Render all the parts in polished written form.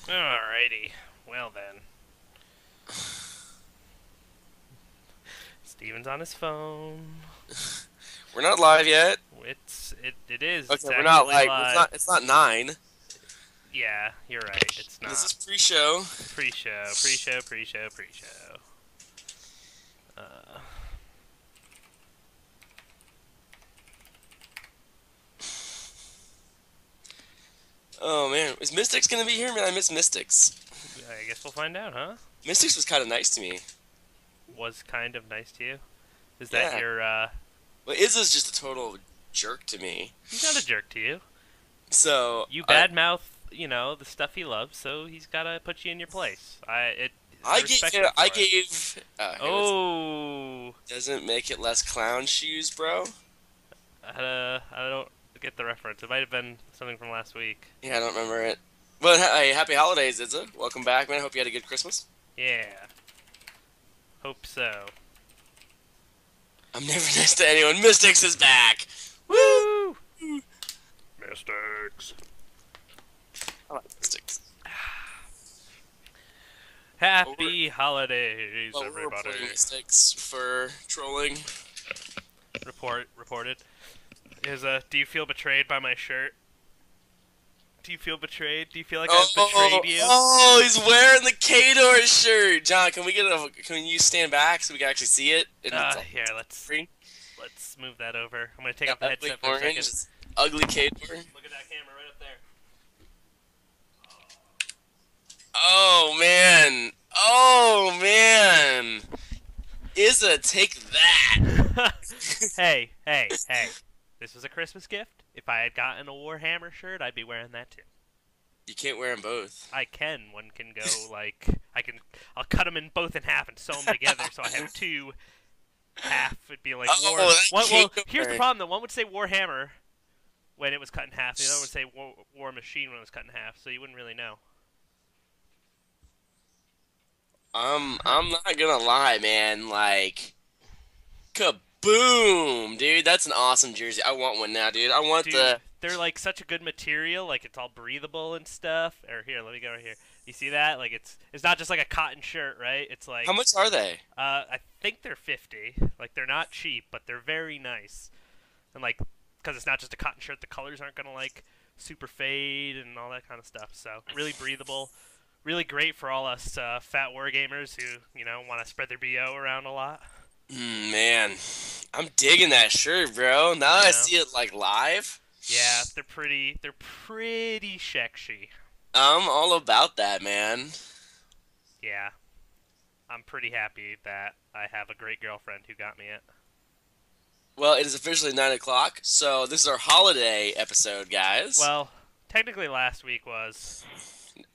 Alrighty. Well then. Steven's on his phone. We're not live yet. It is. Okay, It's we're not actually like it's not live. it's not 9. Yeah, you're right. It's This not. is pre-show. Pre-show, pre-show, pre-show, pre-show. Uh, Oh man, is Mystics gonna be here? Man, I miss Mystics. I guess we'll find out, huh? Mystics was kind of nice to me. Was kind of nice to you. Is that Yeah. your, Well, Izza's just a total jerk to me. he's not a jerk to you. So You I badmouth, the stuff he loves, so he's gotta put you in your place. I I gave respect him I for it. gave it was Oh, doesn't make it less clown shoes, bro. I don't get the reference. It might have been something from last week. Yeah, I don't remember it. But hey, happy holidays, Izza. Welcome back, man. Hope you had a good Christmas. Yeah, hope so. I'm never nice to anyone. Mystics is back. Woo! Woo! Mistakes. I like Mystics. Happy holidays, Well, we're everybody. reporting Mystics for trolling. Reported. Do you feel betrayed by my shirt? Do you feel betrayed? Do you feel like I've betrayed you? He's wearing the Kador shirt. John, can you stand back so we can actually see it? And it's on Here, screen. let's move that over. I'm gonna take Yeah, off the ugly headset for a orange. second. It's ugly Kador. Look at that camera right up there. Oh man. Oh man. Izza, take that. Hey. This was a Christmas gift. If I had gotten a Warhammer shirt, I'd be wearing that too. You can't wear them both. I can. One can go like I'll cut them in both in half and sew them together, so I have two. Half would be like Oh, War. that Well, here's the Kador. problem. The one would say Warhammer when it was cut in half. The other would say War Machine when it was cut in half. So you wouldn't really know. I'm not gonna lie, man. Like, kaboom, dude. That's an awesome jersey. I want one now, dude. I want Dude, the. they're like such a good material. Like it's all breathable and stuff. Or here, let me go right here. You see that? Like it's not just like a cotton shirt, right? It's How like much are they? I think they're 50. Like they're not cheap, but they're very nice. And like because it's not just a cotton shirt, the colors aren't gonna like super fade and all that kind of stuff. So really breathable, really great for all us fat war gamers who want to spread their bo around a lot. Man, I'm digging that shirt, bro. Now I that I know. see it like live, Yeah, they're pretty. They're pretty sexy. I'm all about that, man. Yeah, I'm pretty happy that I have a great girlfriend who got me it. Well, it is officially 9 o'clock, so this is our holiday episode, guys. Well, technically last week was,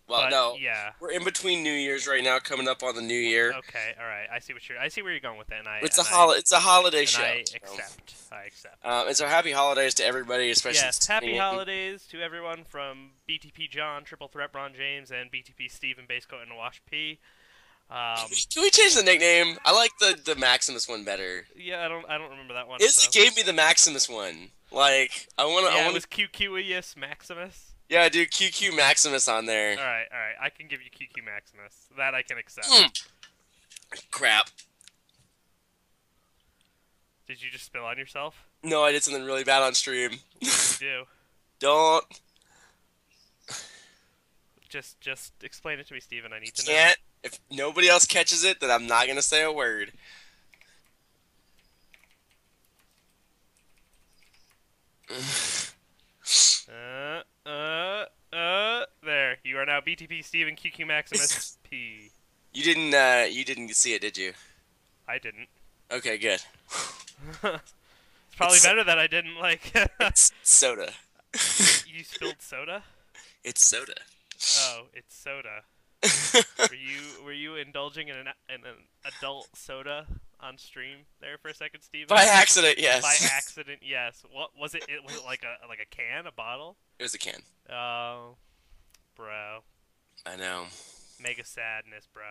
Well, but no, yeah. we're in between New Year's right now, coming up on the New Year. Okay, all right. I see where you're going with it, and I It's a and I it's a holiday and show. I So. accept. I accept. It's our happy holidays to everybody, especially Yes, happy tuning in. holidays to everyone from BTP John, Triple Threat Ron James, and BTP Steven Basecoat and Wash P. Um, Can we change the nickname? I like the Maximus one better. yeah, I don't remember that one. Izzy So gave me the Maximus one. Like, I yeah, it wanna, was QQius Maximus. yeah, dude, QQ Maximus on there. All right. I can give you QQ Maximus. That I can accept. Mm, crap. Did you just spill on yourself? No, I did something really bad on stream. What did you do? Don't, Just explain it to me, Steven. I need to know. can't. If nobody else catches it, then I'm not gonna say a word. There. You are now BTP Steven QQ Maximus P. You didn't see it, did you? I didn't. Okay, good. It's probably It's, better that I didn't like. it's soda. You spilled soda? It's soda. Oh, it's soda. Were you indulging in an adult soda on stream there for a second, Steven? By accident, By yes. accident, yes. What was it? Was it like a can, a bottle? It was a can. Oh, bro, I know. mega sadness, bro.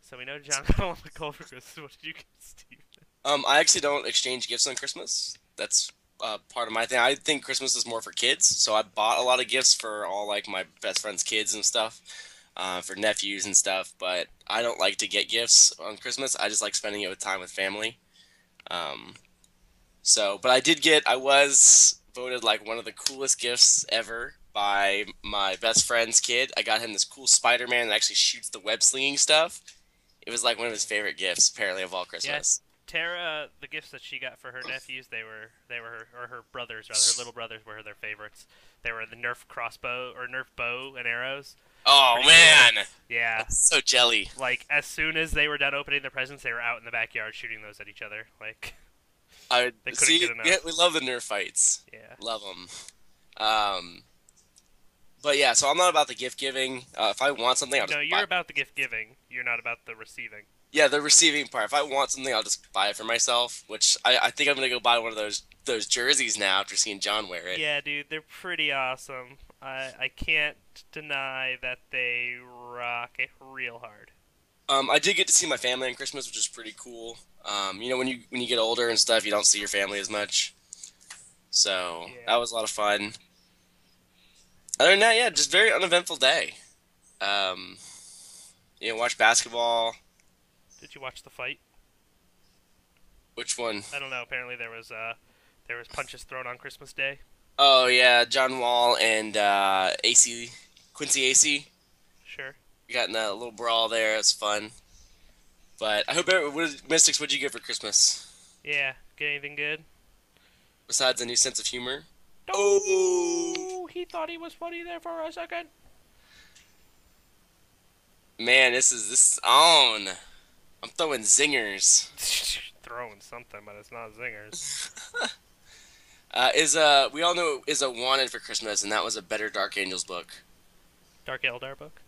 So we know John got a lot of gold for Christmas. What did you get, Steven? I actually don't exchange gifts on Christmas. That's part of my thing. I think Christmas is more for kids, so I bought a lot of gifts for all like my best friends' kids and stuff. for nephews and stuff, but I don't like to get gifts on Christmas. I just like spending it with time with family. Um, but I was voted like one of the coolest gifts ever by my best friend's kid. I got him this cool Spider-Man that actually shoots the web slinging stuff. It was like one of his favorite gifts, apparently, of all Yeah, Christmas. Tara, the gifts that she got for her nephews, her brothers rather, her little brothers were their favorites. They were the Nerf crossbow or Nerf bow and arrows. Oh Pretty man, cool. Yeah, that's so jelly. like as soon as they were done opening their presents, they were out in the backyard shooting those at each other. Like I they couldn't see. get enough. Yeah, we love the Nerf fights. Yeah. Love them. But yeah, so I'm not about the gift giving. If I want something, I'll just No, buy. you're about the gift giving. You're not about the receiving. Yeah, the receiving part. If I want something, I'll just buy it for myself. Which I think I'm gonna go buy one of those jerseys now after seeing John wear it. Yeah, dude, they're pretty awesome. I can't deny that they rock it real hard. I did get to see my family on Christmas, which is pretty cool. When you get older and stuff, you don't see your family as much. So Yeah. that was a lot of fun. Other than that, yeah, just very uneventful day. Watch basketball. Did you watch the fight? Which one? I don't know. Apparently there was punches thrown on Christmas Day. Oh yeah, John Wall and Quincy AC. Sure. We got in a little brawl there. It's fun. But I hope Mystics, what'd you get for Christmas? Yeah. Get anything good? Besides a new sense of humor. Oh, he thought he was funny there for a second. Man, this is on. I'm throwing zingers. Throwing something, but it's not zingers. We all know is a wanted for Christmas, and that was a better Dark Angels book. Dark Eldar book?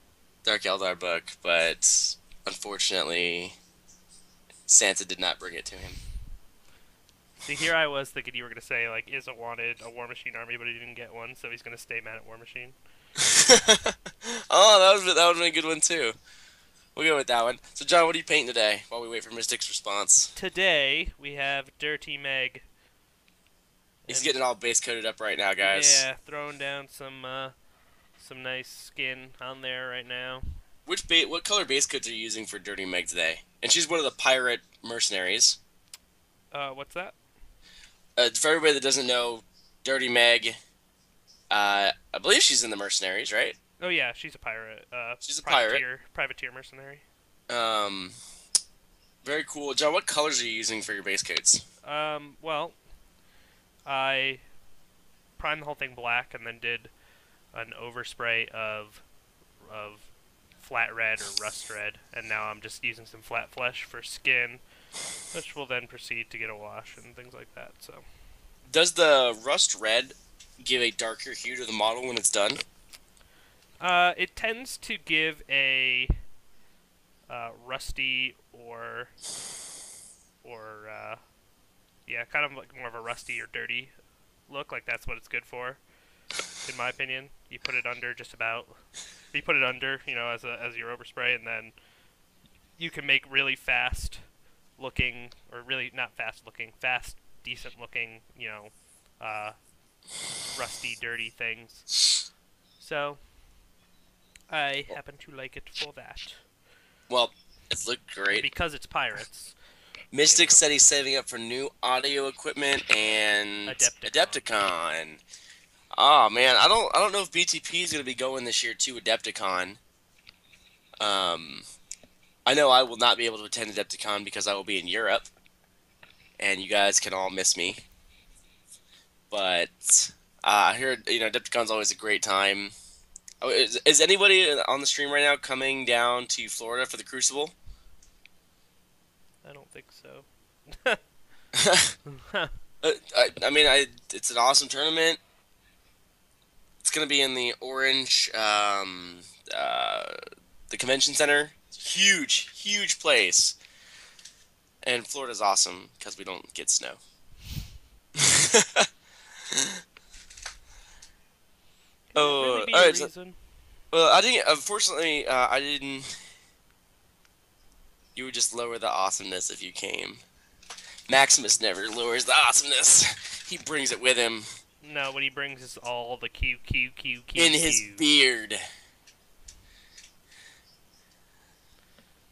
Dark Eldar book, but unfortunately, Santa did not bring it to him. See, here I was thinking you were going to say, like, is a wanted a War Machine army, but he didn't get one, so he's going to stay mad at War Machine. Oh, that would have been a good one, too. We'll go with that one. So, John, what are you painting today while we wait for Mystic's response? Today, we have Dirty Meg. He's getting it all base coated up right now, guys. Yeah, throwing down some nice skin on there right now. What color base coats are you using for Dirty Meg today? And she's one of the pirate mercenaries. What's that? For everybody that doesn't know, Dirty Meg, I believe she's in the mercenaries, right? Oh yeah, she's a pirate. She's a pirate. Privateer mercenary. Very cool. John, what colors are you using for your base coats? Well, I primed the whole thing black and then did an overspray of flat red or rust red, and now I'm just using some flat flesh for skin, which will then proceed to get a wash and things like that. So, does the rust red give a darker hue to the model when it's done? It tends to give a rusty or yeah, kind of like more of a rusty or dirty look. Like that's what it's good for, in my opinion. You put it under as your overspray, and then you can make really fast looking, or really not fast looking, fast, decent looking, rusty, dirty things. So, I happen to like it for that. Well, it looked great. And because it's pirates. Mystic said he's saving up for new audio equipment and Adepticon. Oh man, I don't know if BTP is going to be going this year to Adepticon. I know I will not be able to attend Adepticon because I will be in Europe, and you guys can all miss me. But I heard Adepticon's always a great time. Oh, is anybody on the stream right now coming down to Florida for the Crucible? I don't think so. It's an awesome tournament. It's going to be in the Orange, the convention center. Huge, huge place. And Florida's awesome because we don't get snow. Really be a reason? Well, I didn't. Unfortunately, I didn't. You would just lower the awesomeness if you came. Maximus never lowers the awesomeness. He brings it with him. No, what he brings is all the Q. In his beard.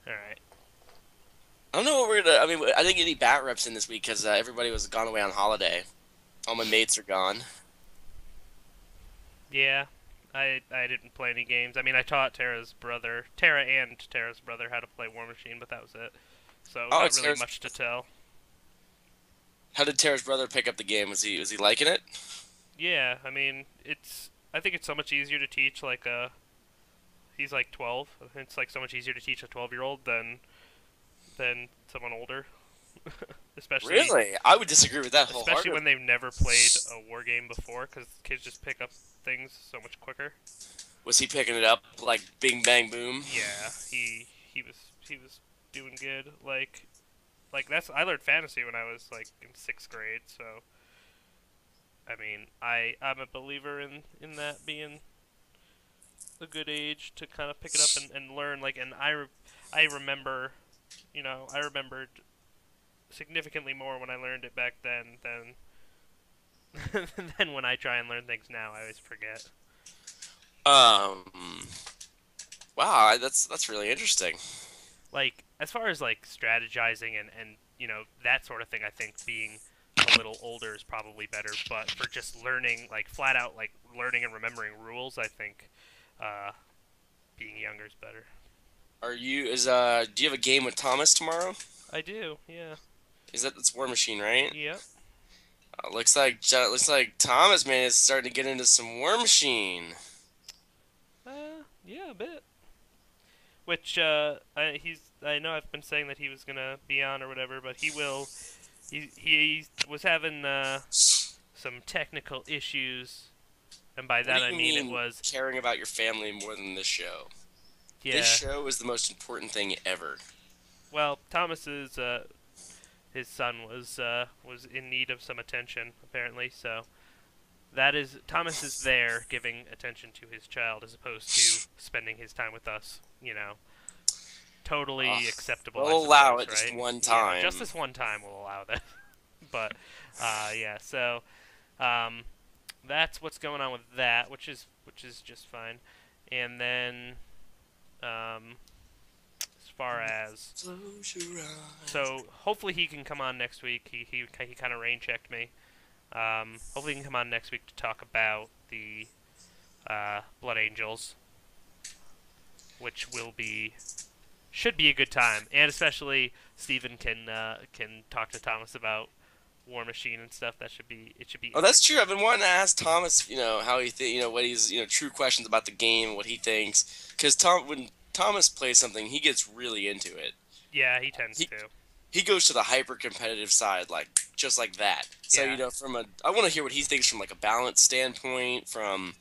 All right. I don't know what we're gonna. I mean, I didn't get any bat reps in this week because everybody was gone away on holiday. All my mates are gone. Yeah. I didn't play any games. I mean, I taught Tara and Tara's brother how to play War Machine, but that was it. So Oh, not it's really Tara's. much to tell. How did Tara's brother pick up the game? Was he liking it? Yeah, I mean, I think it's so much easier to teach like a. He's like 12. It's like so much easier to teach a 12-year-old than someone older, especially Really? I would disagree with that especially wholeheartedly. when they've never played a war game before, because kids just pick up things so much quicker. Was he picking it up like Bing Bang Boom? Yeah, he was doing good. Like that's I learned fantasy when I was like in 6th grade, so I mean I'm a believer in that being a good age to kind of pick it up and learn. Like, and I remember, I remembered significantly more when I learned it back then than than when I try and learn things now. I always forget. Um. Wow, that's really interesting. Like as far as like strategizing and that sort of thing, I think being a little older is probably better. But for just learning, like flat out like learning and remembering rules, I think uh, being younger is better. Are you is Do you have a game with Thomas tomorrow? I do, yeah, That's War Machine, right? yep. Looks like Thomas man is starting to get into some War Machine. Yeah, a bit. Which I know I've been saying that he was gonna be on or whatever, but he will. He was having some technical issues, and by What that do I you mean it mean was caring about your family more than this show? This yeah. show is the most important thing ever. Well, Thomas's his son was in need of some attention apparently, so that is Thomas is there giving attention to his child as opposed to spending his time with us. Ugh. Totally acceptable, I We'll allow suppose, it just right? one Yeah, just time. this one time we'll allow that. But yeah, so um, that's what's going on with that, which is just fine. And then as far as Close your eyes. so hopefully he can come on next week. He kind of rain checked me. Hopefully he can come on next week to talk about the Blood Angels, which should be a good time, and especially Steven can talk to Thomas about War Machine and stuff. It should be Oh, that's true. interesting. I've been wanting to ask Thomas, how he what he's, true questions about the game, what he thinks. Because when Thomas plays something, he gets really into it. Yeah, he tends He to. he goes to the hyper competitive side, like just like that. So Yeah. I want to hear what he thinks from like a balance standpoint, from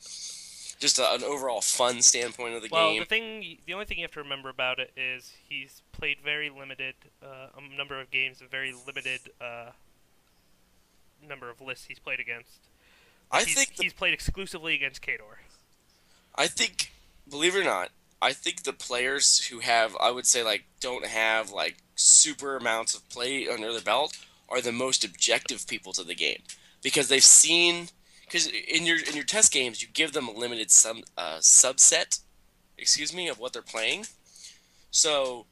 just an overall fun standpoint of the Well, game. the only thing you have to remember about it is he's played very limited, a number of games, a very limited number of lists he's played against. Like I think he's played exclusively against Kador. I think, believe it or not, I think the players who have, I would say, like, don't have, like, super amounts of play under their belt are the most objective people to the game. Because they've seen, because in your test games, you give them a limited subset, excuse me, of what they're playing. So,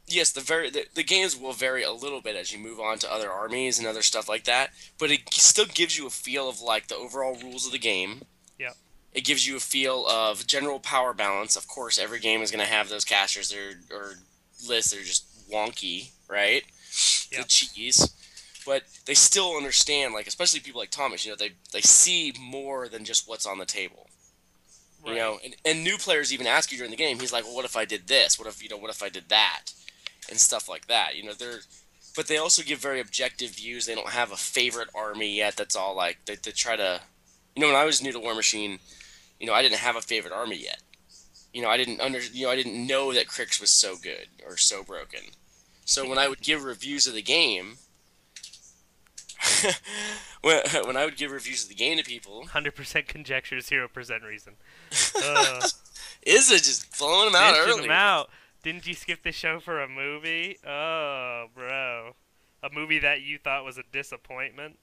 yes, the games will vary a little bit as you move on to other armies and other stuff like that, but it still gives you a feel of, like, the overall rules of the game. Yep. It gives you a feel of general power balance. Of course, every game is going to have those casters or lists that are just wonky, right? The Yep. cheese. But they still understand, like, especially people like Thomas, they see more than just what's on the table. Right. And new players even ask you during the game, he's like, well, what if I did this? What if I did that? And stuff like that. But they also give very objective views. They don't have a favorite army yet that's all like, they try to, when I was new to War Machine, I didn't have a favorite army yet. I didn't know that Crix was so good or so broken. So when I would give reviews of the game, when I would give reviews of the game to people, 100% conjecture, 0% reason. Uh, Izza just blowing them out Dishing them early. out. Didn't you skip the show for a movie? Oh, bro. A movie that you thought was a disappointment?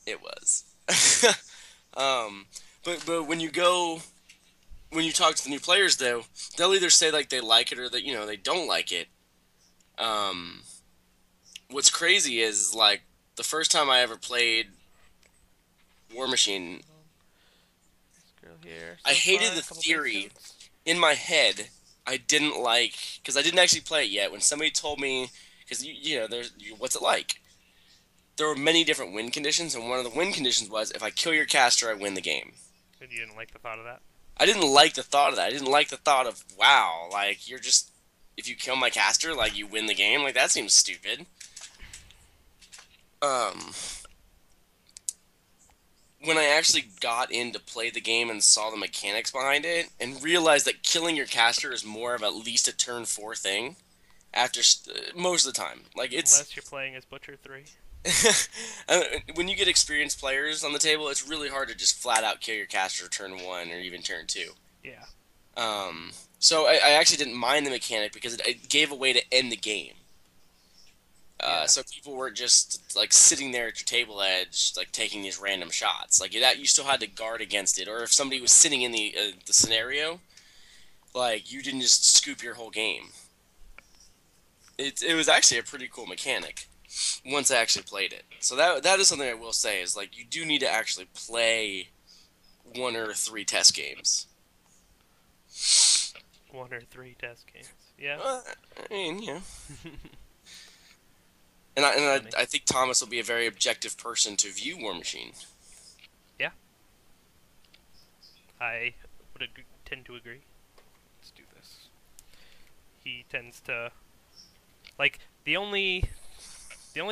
It was. um, but when you go when you talk to the new players, though, they'll either say like they like it or that they don't like it. Um, what's crazy is like the first time I ever played War Machine, This girl here I so hated far, a the couple base theory coats. in my head. I didn't like because I didn't actually play it yet. When somebody told me, because what's it like? There were many different win conditions, and one of the win conditions was if I kill your caster, I win the game. And you didn't like the thought of that? I didn't like the thought of that. I didn't like the thought of wow, like you're just if you kill my caster, like you win the game. Like that seems stupid. Um, when I actually got in to play the game and saw the mechanics behind it, and realized that killing your caster is more of at least a turn 4 thing. After most of the time, like it's Unless you're playing as Butcher 3. when you get experienced players on the table, it's really hard to just flat out kill your caster turn 1 or even turn 2. Yeah. So I actually didn't mind the mechanic because it gave a way to end the game. Yeah. So people weren't just like sitting there at your table edge, like taking these random shots. Like that, you still had to guard against it. Or if somebody was sitting in the scenario, like you didn't just scoop your whole game. It was actually a pretty cool mechanic once I actually played it. So that is something I will say is like you do need to actually play 1 or 3 test games. 1 or 3 test games. Yeah. I mean, yeah. Funny. I think Thomas will be a very objective person to view War Machine. Yeah. I would tend to agree. Let's do this. He tends to like the only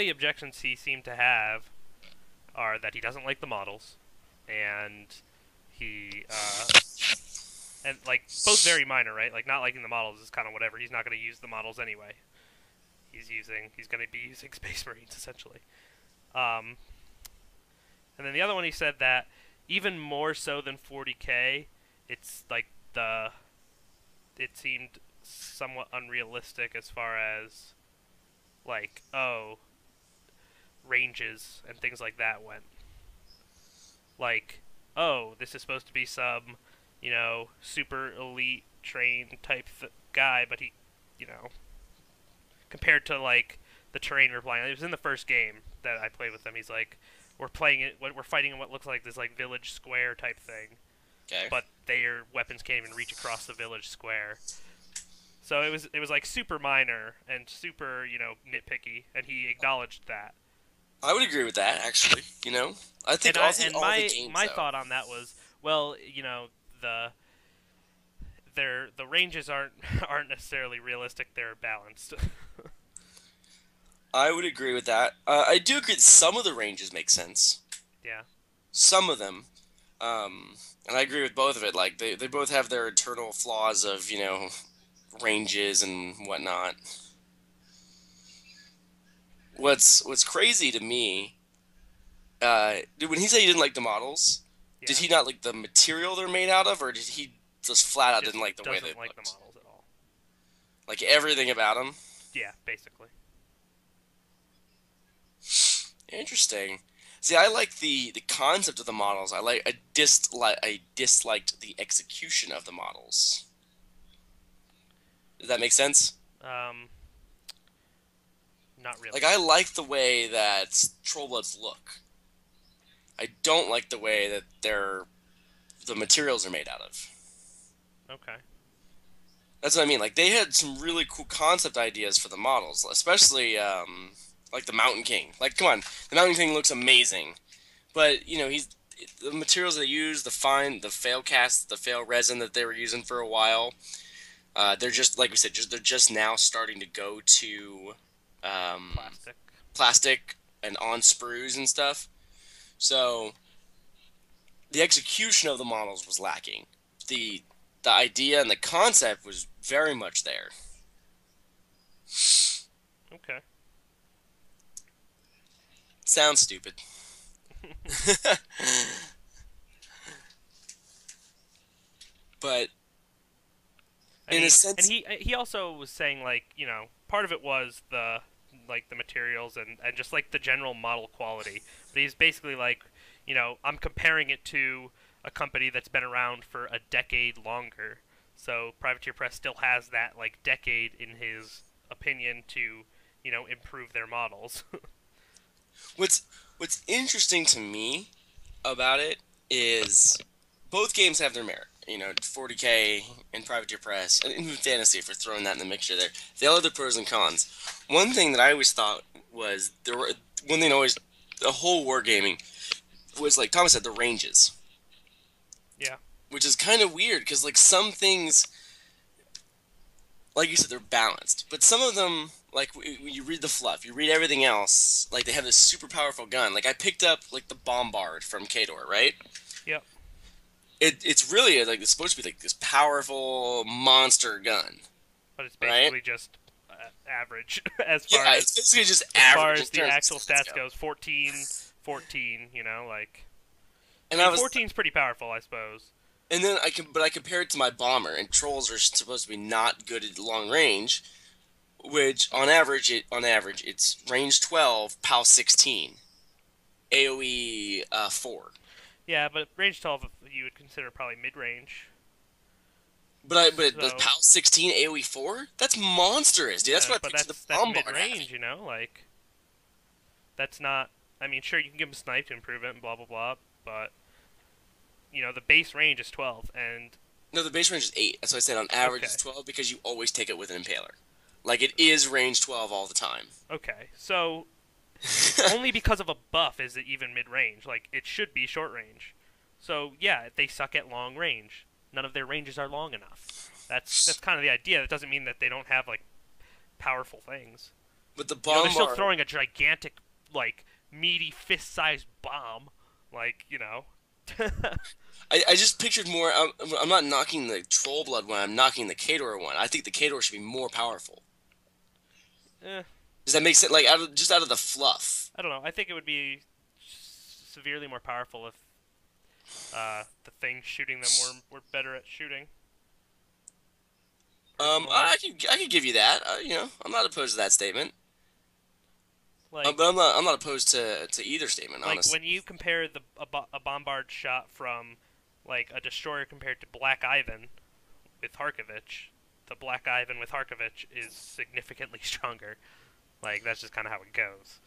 objections he seemed to have are that he doesn't like the models, and he and like both very minor, right? Like not liking the models is kind of whatever. He's not going to use the models anyway. He's going to be using Space Marines essentially. And then the other one he said that even more so than 40k, it's like it seemed somewhat unrealistic as far as like ranges and things like that went. Like, this is supposed to be some, super elite train type guy, but he, compared to like the terrain we're playing, it was in the first game that I played with him. He's like, we're fighting in what looks like this like village square type thing, Okay. but their weapons can't even reach across the village square. So it was like super minor and super nitpicky, and he acknowledged that. I would agree with that, actually. I think all the games, my though. thought on that was, well, the the ranges aren't necessarily realistic. They're balanced. I would agree with that. I do agree that some of the ranges make sense. Yeah. Some of them. And I agree with both of it. Like, they both have their internal flaws of, ranges and whatnot. What's crazy to me, when he said he didn't like the models, Yeah. did he not like the material they're made out of, or did he just flat out didn't like the way they doesn't like looked? the models at all. Like everything about them? Yeah, basically. Interesting. See, I like the concept of the models. I disliked the execution of the models. Does that make sense? Not really. Like I like the way that Trollbloods look. I don't like the way that the materials are made out of. Okay. That's what I mean. Like they had some really cool concept ideas for the models, especially like the Mountain King. Like, come on, the Mountain King looks amazing, but he's the materials they use, the fail cast, the fail resin that they were using for a while. They're just like we said, they're just now starting to go to plastic and on sprues and stuff. So the execution of the models was lacking. The idea and the concept was very much there. Okay. Sounds stupid. But in a sense, and he also was saying like part of it was the materials and just like the general model quality. But he's basically like I'm comparing it to a company that's been around for a decade longer. So Privateer Press still has that like decade in his opinion to, improve their models. What's What's interesting to me about it is both games have their merit. 40K and Privateer Press, and even Fantasy, if we're throwing that in the mixture there. They all have their pros and cons. One thing that I always thought was one thing always the whole wargaming was like Thomas said, the ranges, Yeah. which is kind of weird because like some things, like you said, they're balanced, but some of them, like when you read the fluff, you read everything else, like they have this super powerful gun. Like I picked up like the Bombard from Kador, right? Yep. It's really like it's supposed to be like this powerful monster gun, But it's right? basically just average as far Yeah, as it's basically just as far average as in the terms of actual stats goes. 14, 14. Like And I I mean, was, 14's pretty powerful, I suppose. and then I compare it to my bomber, and trolls are supposed to be not good at long range, which on average it's range 12, POW 16, AOE 4. Yeah, but range 12 you would consider probably mid range. But the So POW 16 AOE 4? That's monstrous, dude. That's yeah, what I but picture the that's mid Bombard range. having. Like that's not. I mean, sure you can give him snipe to improve it and blah blah blah, but the base range is 12, and No, the base range is 8. That's why I said on average okay, it's 12 because you always take it with an Impaler. Like it is range 12 all the time. okay, so only because of a buff is it even mid range. Like it should be short range. So yeah, they suck at long range. None of their ranges are long enough. That's kind of the idea. That doesn't mean that they don't have like powerful things. But the They're still Bombard, throwing a gigantic, like meaty fist-sized bomb. Like I just pictured more. I'm not knocking the Troll Blood one. I'm knocking the Kador one. I think the Kador should be more powerful. eh, Does that make sense? Like just out of the fluff. I don't know. I think it would be severely more powerful if the things shooting them were better at shooting. Personally, I could give you that. I'm not opposed to that statement. like But I'm not opposed to either statement, honestly. when you compare a bombard shot from like a destroyer compared to Black Ivan with Harkovich, the Black Ivan with Harkovich is significantly stronger. Like that's just kind of how it goes,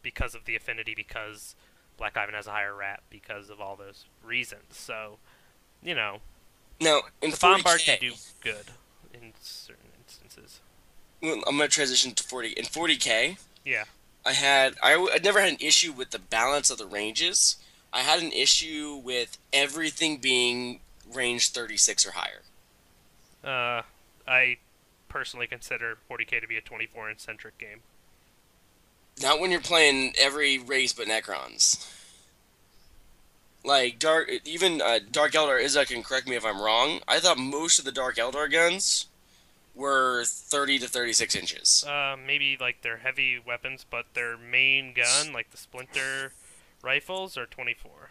because of the affinity, because Black Ivan has a higher rat, because of all those reasons. So, you know, Now in the 40K, bombard can do good in certain instances. well, I'm gonna transition to 40. In 40K, Yeah. I never had an issue with the balance of the ranges. I had an issue with everything being range 36 or higher. I personally consider 40K to be a 24-inch centric game. Not when you're playing every race but Necrons. Like Dark Eldar, Izza can correct me if I'm wrong. I thought most of the Dark Eldar guns were 30 to 36 inches. Maybe like their heavy weapons, but their main gun, like the Splinter rifles, are 24.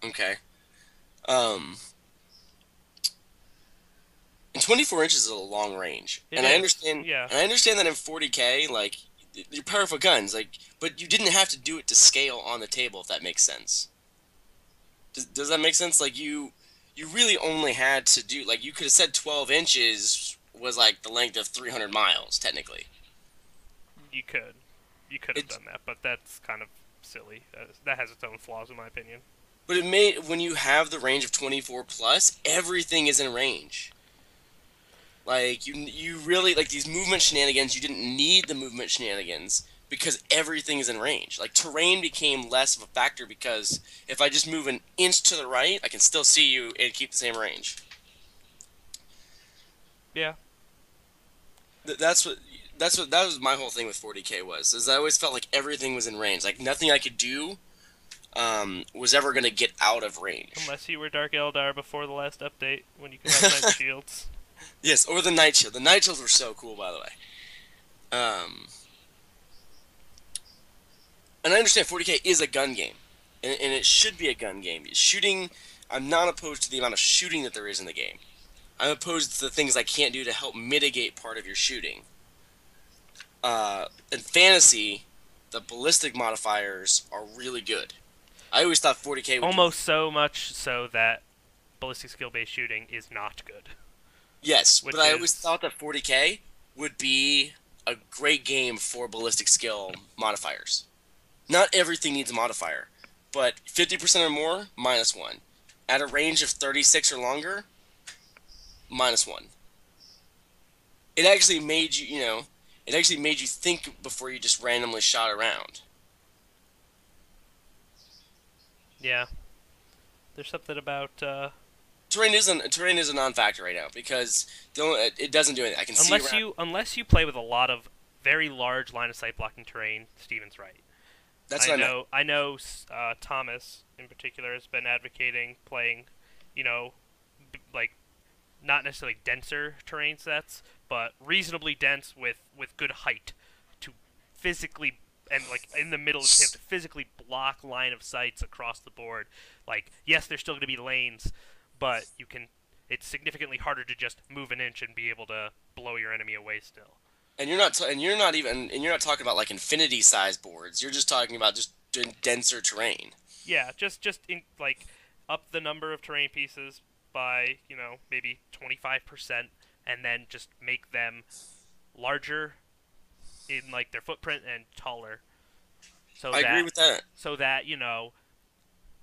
Okay. Um, and 24 inches is a long range, It and I is, understand. yeah. And I understand that in 40K, like you're powerful guns, like, but you didn't have to do it to scale on the table, if that makes sense. Does that make sense? Like you really only had to do, like, you could have said 12 inches was like the length of 300 miles technically. You could. You could have It's done that, but that's kind of silly. That has its own flaws, in my opinion. But it made, when you have the range of 24 plus, everything is in range. Like you really, like, these movement shenanigans. You didn't need the movement shenanigans because everything is in range. Like terrain became less of a factor because if I just move an inch to the right, I can still see you and keep the same range. Yeah. That's what that was my whole thing with 40K was. Is I always felt like everything was in range. Like nothing I could do was ever gonna get out of range. Unless you were Dark Eldar before the last update, when you could have night shields. Yes, or the night shield. The night shields were so cool, by the way. And I understand 40K is a gun game, and it should be a gun game. Shooting, I'm not opposed to the amount of shooting that there is in the game. I'm opposed to the things I can't do to help mitigate part of your shooting. In fantasy, the ballistic modifiers are really good. I always thought 40k would do. Almost so much so that ballistic skill based shooting is not good. Yes, but Which I always is thought that 40k would be a great game for ballistic skill modifiers. Not everything needs a modifier, but 50% or more, -1. At a range of 36 or longer, -1. It actually made you, it actually made you think before you just randomly shot around. yeah. There's something about Terrain is a non-factor right now because it doesn't do anything. I can see around. unless you play with a lot of very large line of sight blocking terrain. Steven's right. That's what I meant. I know. Thomas in particular has been advocating playing, like not necessarily denser terrain sets, but reasonably dense with good height to physically and like in the middle of the game to physically block line of sights across the board. Like yes, there's still going to be lanes, but you can. It's significantly harder to just move an inch and be able to blow your enemy away still. And you're not talking about like infinity size boards. You're just talking about just denser terrain. Yeah, just in, like up the number of terrain pieces by maybe 25%, and then just make them larger in like their footprint and taller, so I agree with that.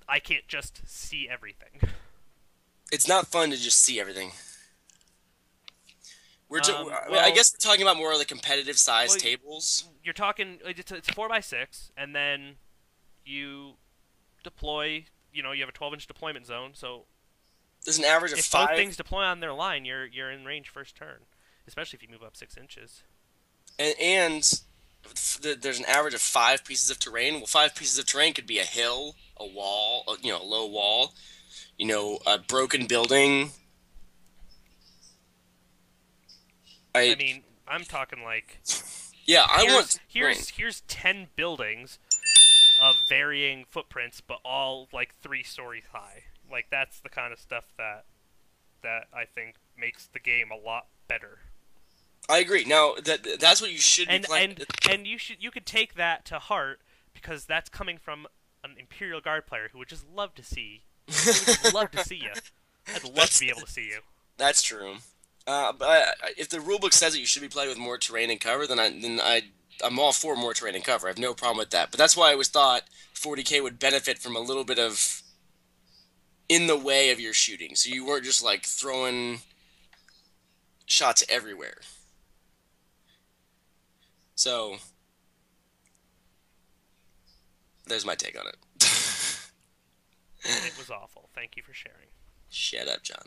I can't just see everything. It's not fun to just see everything. I Well, guess we're talking about more of the competitive size well, tables. you're talking it's 4x6, and then you deploy. You have a 12-inch deployment zone, so There's an average of if five, both things deploy on their line, you're in range first turn, especially if you move up 6 inches. and there's an average of 5 pieces of terrain. Well, 5 pieces of terrain could be a hill, a wall, a low wall, a broken building. I I mean, I'm talking like Yeah, I want terrain. here's 10 buildings of varying footprints, but all like 3 stories high. Like that's the kind of stuff that I think makes the game a lot better. I agree. Now that's what you should be And playing. and you could take that to heart because that's coming from an Imperial Guard player who would just love to see. Who would just love to see you. I'd love to be able to see you. That's true. But if the rulebook says that you should be playing with more terrain and cover, I'm all for more terrain and cover. I have no problem with that. But that's why I always thought 40k would benefit from a little bit of in the way of your shooting, so you weren't just like throwing shots everywhere. So there's my take on it. It was awful. Thank you for sharing. Shut up, John.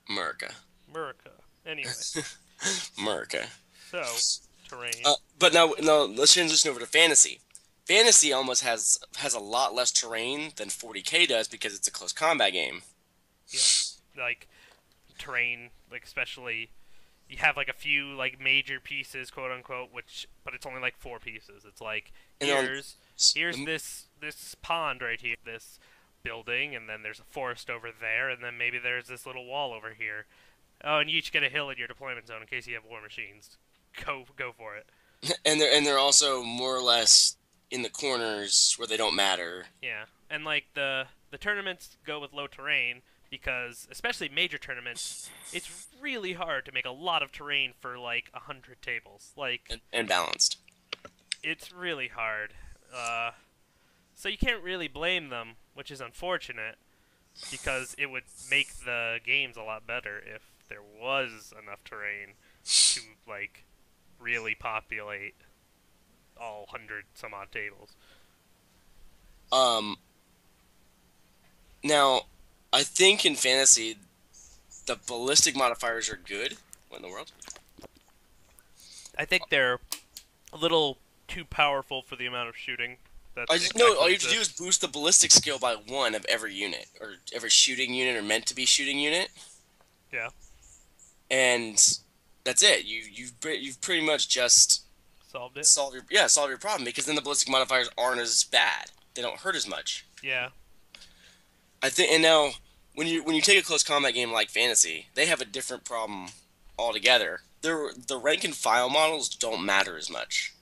America. America. Anyway, America. so terrain. But now let's transition over to fantasy. Fantasy almost has a lot less terrain than 40k does because it's a close combat game. Yeah, like terrain, like especially you have like a few like major pieces, quote unquote, but it's only like 4 pieces. It's like And here's this pond right here, this building, and then there's a forest over there, and then maybe there's this little wall over here. Oh, and you each get a hill in your deployment zone in case you have war machines. Go for it. and they're also more or less in the corners where they don't matter. Yeah, and like the tournaments go with low terrain because especially major tournaments, it's really hard to make a lot of terrain for like 100 tables. Like And balanced. it's really hard. So you can't really blame them, which is unfortunate because it would make the games a lot better if there was enough terrain to like really populate all 100 some odd tables. Now, I think in fantasy, the ballistic modifiers are good. What in the world? I think they're a little too powerful for the amount of shooting. I just know all you have to do is boost the ballistic skill by 1 of every unit, or every shooting unit, or meant to be shooting unit. Yeah. And that's it. You've pretty much just Solved it. solve your problem, because then the ballistic modifiers aren't as bad. They don't hurt as much. Yeah. I think, and now when you take a close combat game like fantasy, they have a different problem altogether. The rank and file models don't matter as much.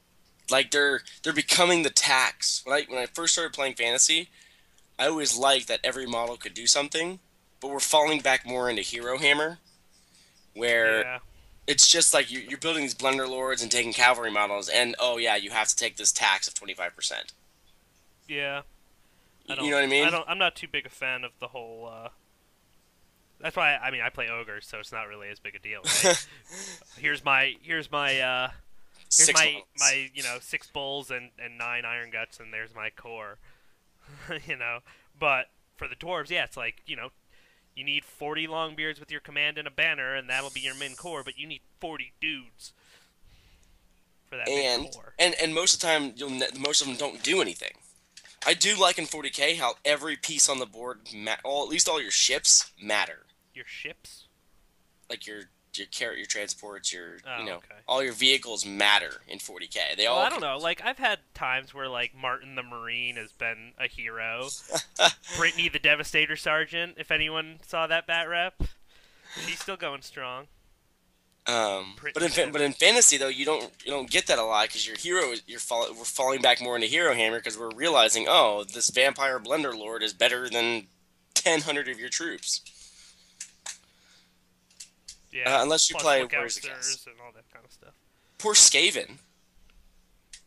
Like they're becoming the tax. When I first started playing fantasy, I always liked that every model could do something, but we're falling back more into Hero Hammer, where Yeah. it's just like you're building these Blender Lords and taking cavalry models, and oh yeah, you have to take this tax of 25%. Yeah. You know what I mean? I'm not too big a fan of the whole. That's why I mean I play ogres, so it's not really as big a deal, right? Here's Six models. my 6 bulls and 9 iron guts, and there's my core. But for the dwarves, yeah, it's like you need 40 longbeards with your command and a banner, and that'll be your min core. But you need 40 dudes for that min And core. and most of the time, most of them don't do anything. I do like in 40K how every piece on the board, at least all your ships matter. Your ships? Like your carrot, your transports, Oh, okay. all your vehicles matter in 40K. They Well, all I don't know. Like I've had times where like Martin the Marine has been a hero. Brittany the Devastator Sergeant, if anyone saw that bat rep, she's still going strong. But in fantasy though you don't get that a lot because your hero we're falling back more into Hero Hammer because we're realizing this Vampire Blender Lord is better than 1,000 of your troops. Yeah. Unless you Plus play lookout Where's the Cast. stirs and all that kind of stuff. Poor Skaven.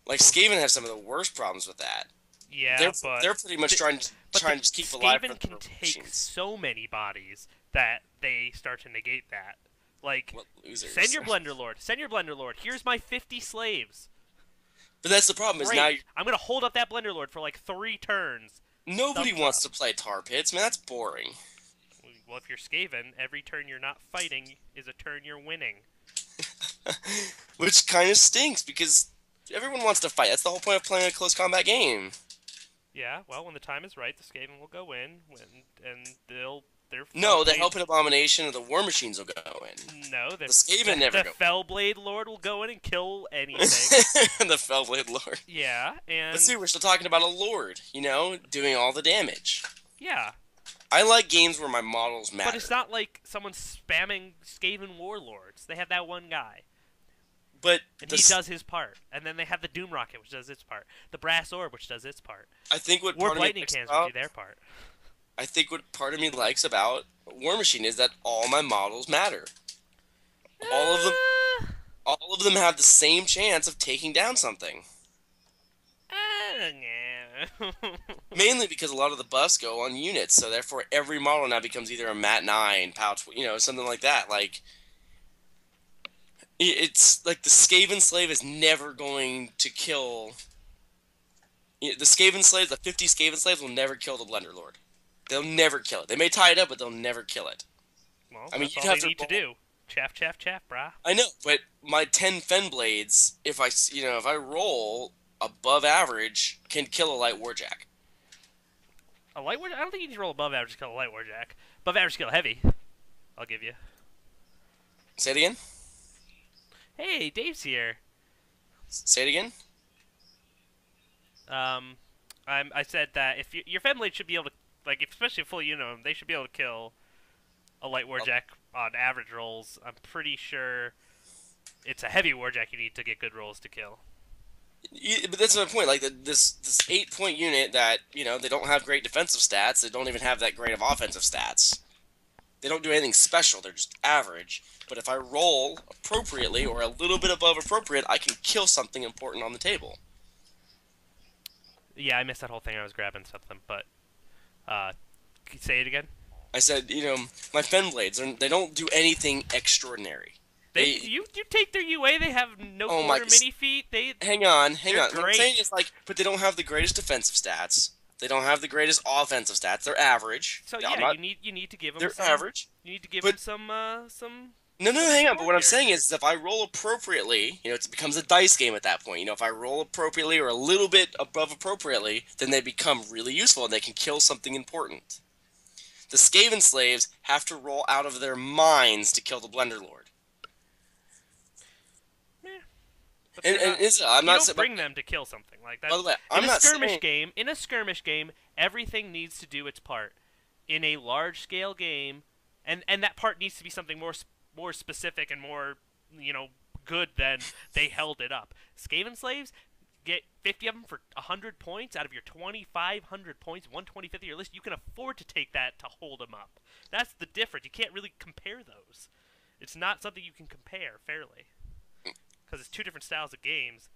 Like Skaven has some of the worst problems with that. Yeah, They're pretty much trying to just keep alive for Skaven can the take machines. so many bodies that they start to negate that. Like, What losers? send your Blender Lord. Send your Blender Lord. Here's my 50 slaves. But that's the problem is Great. now I'm gonna hold up that Blender Lord for like 3 turns. nobody Thumbs wants up. to play tar pits, man. That's boring. Well, if you're Skaven, every turn you're not fighting is a turn you're winning. Which kind of stinks because everyone wants to fight. That's the whole point of playing a close combat game. Yeah, well, when the time is right, the Skaven will go in, and they're No, the Fellblade- Helping Abomination or the War Machines will go in. No, The Skaven never the go. Fellblade Lord will go in and kill anything. The Fellblade Lord. Yeah, and But see, we're still talking about a Lord, doing all the damage. yeah, I like games where my models matter. but it's not like someone's spamming Skaven Warlords. They have that one guy, But and he does his part. And then they have the Doom Rocket, which does its part. The Brass Orb, which does its part. I think what Warp part of me Lightning likes Cans, about, which do their part. I think what part of me likes about War Machine is that all my models matter. All of them, all of them have the same chance of taking down something. Yeah. Mainly because a lot of the buffs go on units, so therefore every model now becomes either a Mat 9, Pouch, something like that. Like, it's like the Skaven Slave is never going to kill. The Skaven Slaves, the 50 Skaven Slaves will never kill the Blender Lord. They'll never kill it. They may tie it up, but they'll never kill it. Well, I mean, that's you'd all have they to need to do. Chaff, chaff, chaff, brah. I know, but my 10 Fen Blades, if I roll above average, can kill a Light Warjack. A light war. I don't think you need to roll above average to kill a light warjack. Above average to kill a heavy. I'll give you. Say it again. Hey, Dave's here. Say it again. I said that if your Femblade should be able to, like, especially a full unit of them, they should be able to kill a light warjack on average rolls. I'm pretty sure it's a heavy warjack you need to get good rolls to kill. But that's my point. Like this 8-point unit that they don't have great defensive stats. They don't even have that great of offensive stats. They don't do anything special. They're just average. But if I roll appropriately or a little bit above appropriate, I can kill something important on the table. Yeah, I missed that whole thing. I was grabbing something, but can you say it again? I said, my Fen Blades, they don't do anything extraordinary. You take their UA. They have no quarter mini feet. Hang on. Great. What I'm saying is but they don't have the greatest defensive stats. They don't have the greatest offensive stats. They're average. So yeah, you need to give them. They're average. You need to give them some. No, hang on. But what I'm saying is, if I roll appropriately, it becomes a dice game at that point. If I roll appropriately or a little bit above appropriately, then they become really useful and they can kill something important. The Skaven Slaves have to roll out of their minds to kill the Blender Lord. I'm not don't bring them to kill something like that. By the way, in a skirmish game, everything needs to do its part. In a large scale game, and that part needs to be something more specific and more good than they held it up. Skaven slaves, get 50 of them for 100 points out of your 2,500 points, 125th of your list, you can afford to take that to hold them up. That's the difference. You can't really compare those. It's not something you can compare fairly because it's two different styles of games.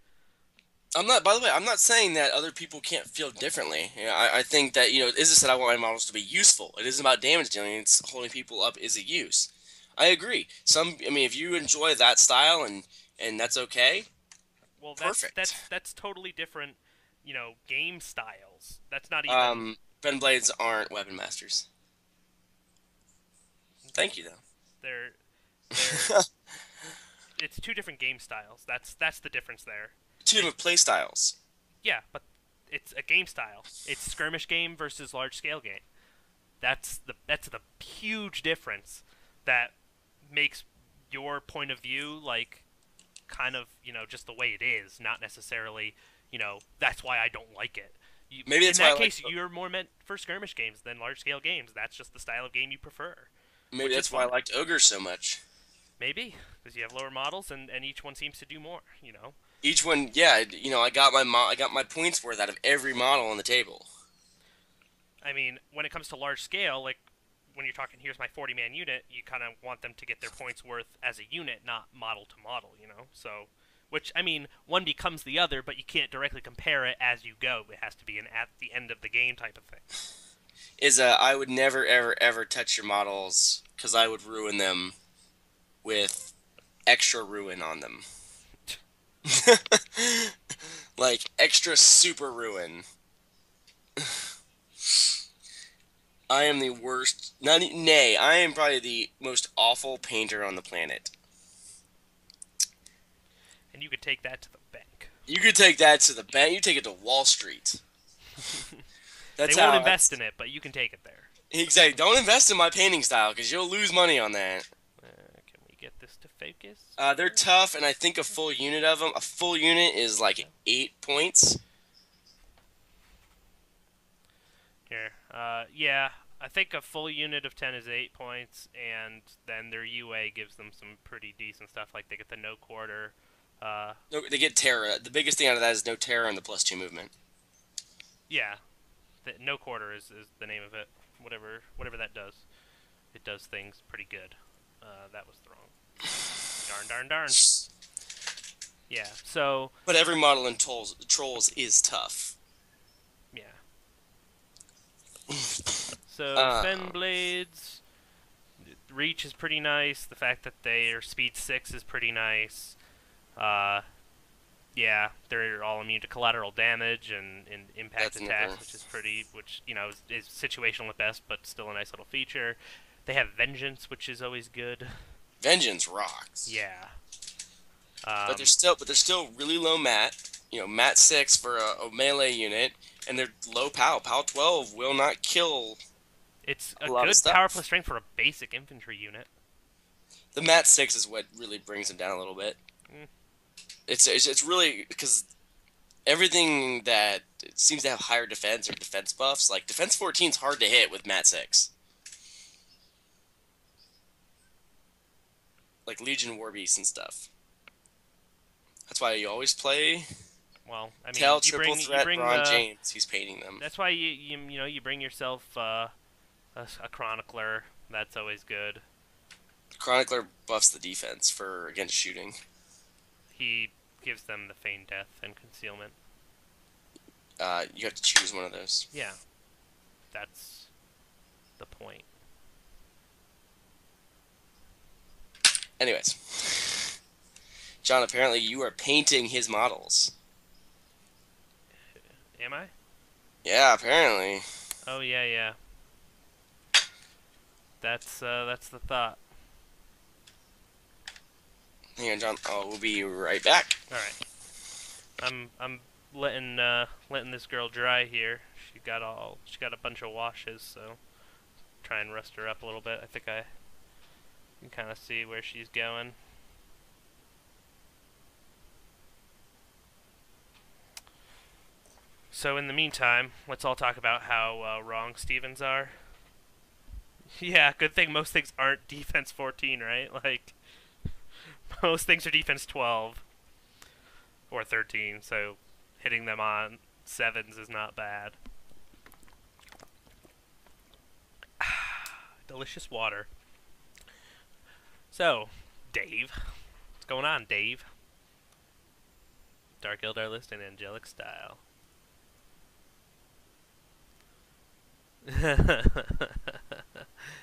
I'm not. By the way, I'm not saying that other people can't feel differently. You know, I think that it is just that I want my models to be useful. It isn't about damage dealing. It's holding people up is a use. I agree. I mean, if you enjoy that style and that's okay, Well, perfect. that's totally different, game styles. That's not even. Ben blades aren't weapon masters. Thank you They're they're. though. It's two different game styles. That's the difference there. Two It, different play styles. yeah, but it's a game style. It's skirmish game versus large scale game. That's the huge difference that makes your point of view like kind of just the way it is, not necessarily that's why I don't like it. Maybe In that's why I that like. case, you're more meant for skirmish games than large scale games. That's just the style of game you prefer, Maybe which is that's why I fine. liked ogre so much. Maybe because you have lower models and each one seems to do more. Each one, yeah, I got I got my points worth out of every model on the table. I mean, when it comes to large scale, like when you're talking, here's my 40-man unit, you kind of want them to get their points worth as a unit, not model to model. So, which, I mean, one becomes the other, but you can't directly compare it as you go. It has to be an at the end of the game type of thing. I would never ever ever touch your models because I would ruin them with extra ruin on them. Like extra super ruin. I am the worst. Nay, I am probably the most awful painter on the planet. And you could take that to the bank. You could take that to the bank. You take it to Wall Street. They That's won't how. invest in it, but you can take it there. Exactly. Don't invest in my painting style because you'll lose money on that. Can we get this to focus? They're tough, and I think a full unit of them. A full unit is like 8 points. Here, yeah, I think a full unit of 10 is 8 points, and then their UA gives them some pretty decent stuff, like they get the no quarter. No, they get terror. The biggest thing out of that is no terror and the +2 movement. Yeah, the no quarter is the name of it. Whatever that does, it does things pretty good. That was wrong. Darn. Yeah. So. But every model in Trolls is tough. Yeah. So Fen blades, reach is pretty nice. The fact that they are speed 6 is pretty nice. Yeah, they're all immune to collateral damage and impact attacks, which is situational at best, but still a nice little feature. They have vengeance, which is always good. Vengeance rocks. Yeah. But they're still really low mat. Mat 6 for a melee unit, and they're low POW. POW 12 will not kill. It's a lot of good stuff. power plus strength for a basic infantry unit. The mat 6 is what really brings them down a little bit. Mm. It's really because everything that it seems to have higher defense or defense buffs, like defense 14 is hard to hit with mat 6. Like Legion Warbeast and stuff. That's why you always play. Well, I mean, Tell triple threat Ron James. He's painting them. That's why you bring yourself a chronicler. That's always good. Chronicler buffs the defense against shooting. He gives them the feign death and concealment. You have to choose one of those. Yeah, that's the point. Anyways, John, apparently you are painting his models. Am I? Yeah, apparently. Oh yeah. That's the thought. Hang on, John. Oh, we'll be right back. All right. I'm letting this girl dry here. She got a bunch of washes, so try and rest her up a little bit. I think I can kind of see where she's going. So in the meantime, let's all talk about how wrong Stevens are. Yeah, good thing most things aren't defense 14, right? Like, most things are defense 12 or 13. So hitting them on 7s is not bad. Delicious water. So, Dave. What's going on, Dave? Dark Eldar list and angelic style.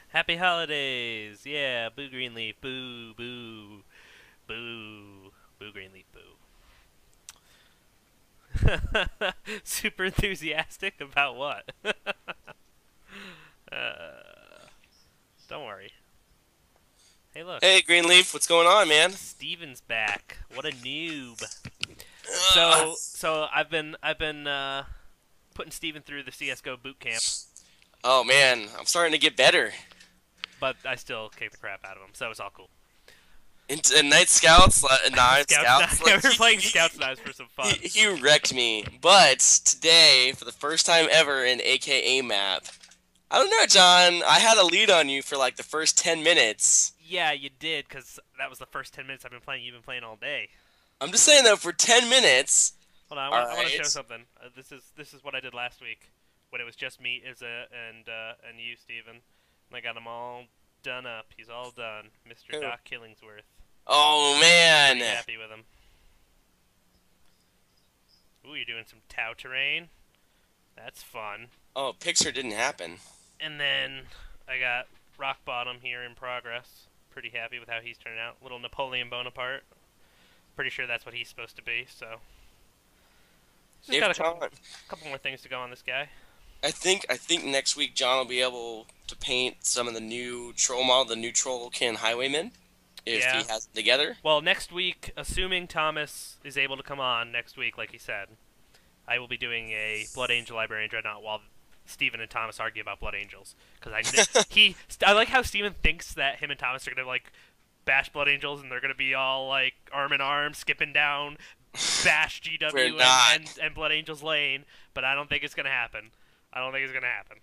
Happy holidays! Yeah, boo Greenleaf, boo, boo, boo, boo Greenleaf, boo. Super enthusiastic about what? Don't worry. Hey, look. Hey, Greenleaf, what's going on, man? Steven's back. What a noob. Ugh. So I've been putting Steven through the CS:GO boot camp, Oh man, I'm starting to get better. but I still kick the crap out of him. So it's all cool. And Night Scouts, Knives Scouts. Yeah, we're playing Scouts Knives for some fun. He wrecked me. But today, for the first time ever in AKA map, I don't know, John. I had a lead on you for like the first 10 minutes. Yeah, you did, because that was the first 10 minutes I've been playing. You've been playing all day. I'm just saying though, for 10 minutes. Hold on, I want to Alright. show something. This is what I did last week when it was just me, Izza, and you, Steven. And I got him all done up. He's all done, Mr. Who? Doc Killingsworth. Oh man. Pretty happy with him. Ooh, you're doing some Tau terrain. That's fun. Oh, picture didn't happen. And then I got Rock Bottom here in progress. Pretty happy with how he's turning out. Little Napoleon Bonaparte. Pretty sure that's what he's supposed to be, so. Just got a couple more things to go on this guy. I think next week John will be able to paint some of the new troll model, the new Trollkin Highwaymen, if Yeah. he has it together. Well, next week, assuming Thomas is able to come on next week, like he said, I will be doing a Blood Angel Librarian Dreadnought while Steven and Thomas argue about Blood Angels. Because I like how Steven thinks that him and Thomas are going to, like, bash Blood Angels and they're going to be all, like, arm in arm, skipping down, bash We're GW not. and Blood Angels lane, but I don't think it's going to happen. I don't think it's going to happen.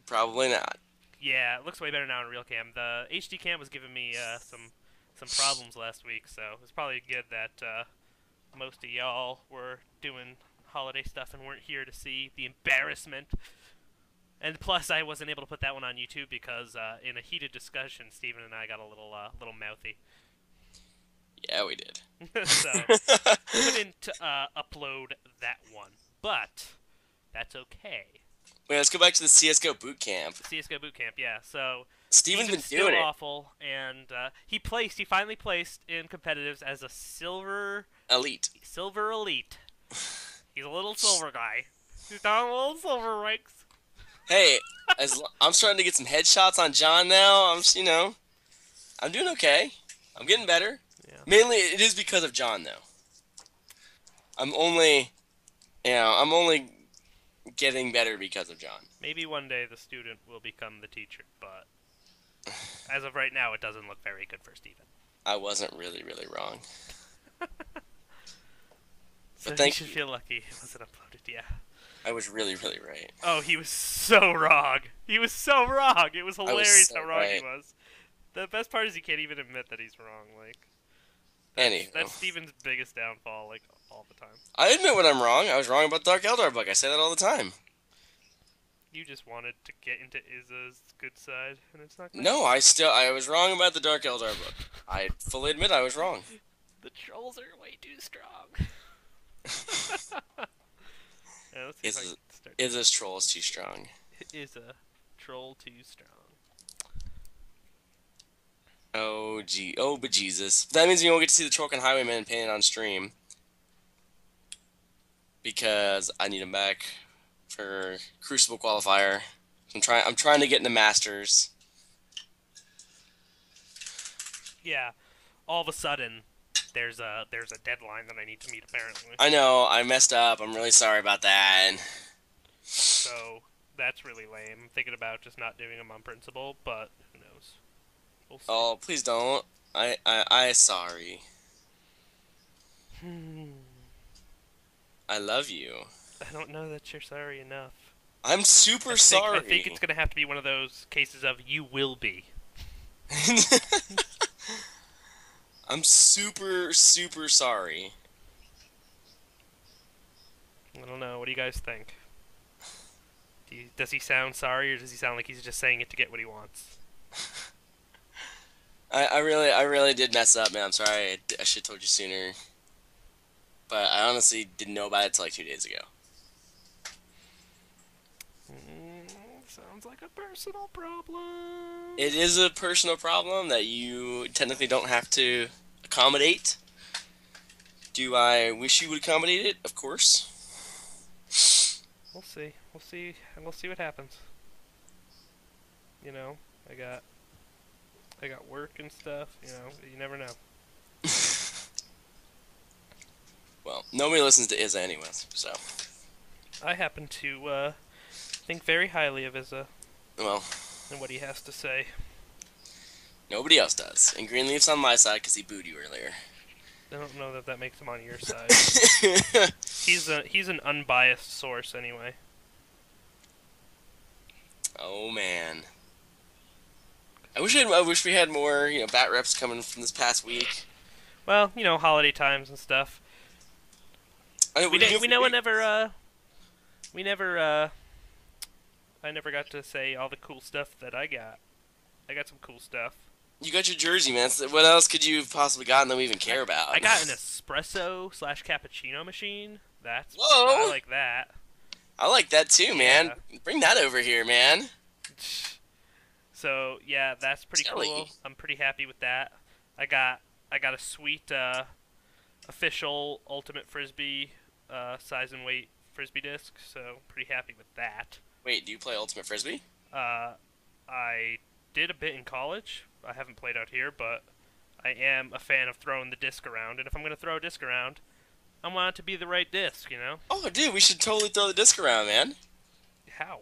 Probably not. Yeah, it looks way better now in real cam. The HD cam was giving me some problems last week, so it's probably good that most of y'all were doing holiday stuff and weren't here to see the embarrassment. And plus, I wasn't able to put that one on YouTube because in a heated discussion, Steven and I got a little mouthy. Yeah, we did. So couldn't upload that one, but that's okay. Wait, let's go back to the CS:GO boot camp. CS:GO boot camp, yeah. So Steven's been still doing it. awful, and he finally placed in competitives as a silver Elite. elite. He's a little silver guy. He's down a little silver ranks. Hey, I'm starting to get some headshots on John now. I'm doing okay. I'm getting better. Yeah. Mainly, it is because of John, though. I'm only getting better because of John. Maybe one day the student will become the teacher, but as of right now, it doesn't look very good for Steven. I wasn't really wrong. So thank he should you. feel lucky it wasn't uploaded, yeah. I was really right. Oh, he was so wrong. He was so wrong. It was hilarious so how wrong he right. was. The best part is he can't even admit that he's wrong. Like, Anywho. that's Steven's biggest downfall, like, all the time. I admit when I'm wrong. I was wrong about Dark Eldar book. I say that all the time. You just wanted to get into Izza's good side, and it's not. No, I was wrong about the Dark Eldar book. I fully admit I was wrong. The trolls are way too strong. Yeah, let's see if I can start. This troll is too strong. Is a troll too strong? Oh, but Jesus. That means you won't get to see the Trollkin Highwayman painted on stream. Because I need him back for Crucible qualifier. I'm trying to get into Masters. Yeah. All of a sudden, there's a deadline that I need to meet. Apparently. I know, I messed up. I'm really sorry about that. So that's really lame. I'm thinking about just not doing them on principle, but who knows? We'll see. Oh, please don't. I sorry. I love you. I don't know that you're sorry enough. I'm super sorry. I think it's gonna have to be one of those cases of you will be. I'm super sorry. I don't know. What do you guys think? Does he sound sorry, or does he sound like he's just saying it to get what he wants? I really did mess up, man. I'm sorry. I should have told you sooner. But I honestly didn't know about it until like 2 days ago. Sounds like a personal problem. It is a personal problem that you technically don't have to accommodate. Do I wish you would accommodate it? Of course. We'll see. We'll see, and we'll see what happens. You know, I got work and stuff. You know, you never know. Well, nobody listens to Izza anyways, so. I happen to think very highly of Izza Well, and what he has to say. nobody else does. And Greenleaf's on my side because he booed you earlier. I don't know that that makes him on your side. He's an unbiased source anyway. Oh man. I wish we had more, bat reps coming from this past week. Well, you know, holiday times and stuff. I never got to say all the cool stuff that I got. I got some cool stuff. You got your jersey, man. So what else could you have possibly gotten that we even care about? I got an espresso / cappuccino machine. Whoa! I like that. I like that too, man. Yeah. Bring that over here, man. So yeah, that's pretty cool. I'm pretty happy with that. I got a sweet official Ultimate Frisbee size and weight Frisbee disc, so pretty happy with that. Wait, do you play Ultimate Frisbee? I did a bit in college. I haven't played out here, but I am a fan of throwing the disc around, and if I'm going to throw a disc around, I want it to be the right disc, you know? Oh, dude, we should totally throw the disc around, man. How?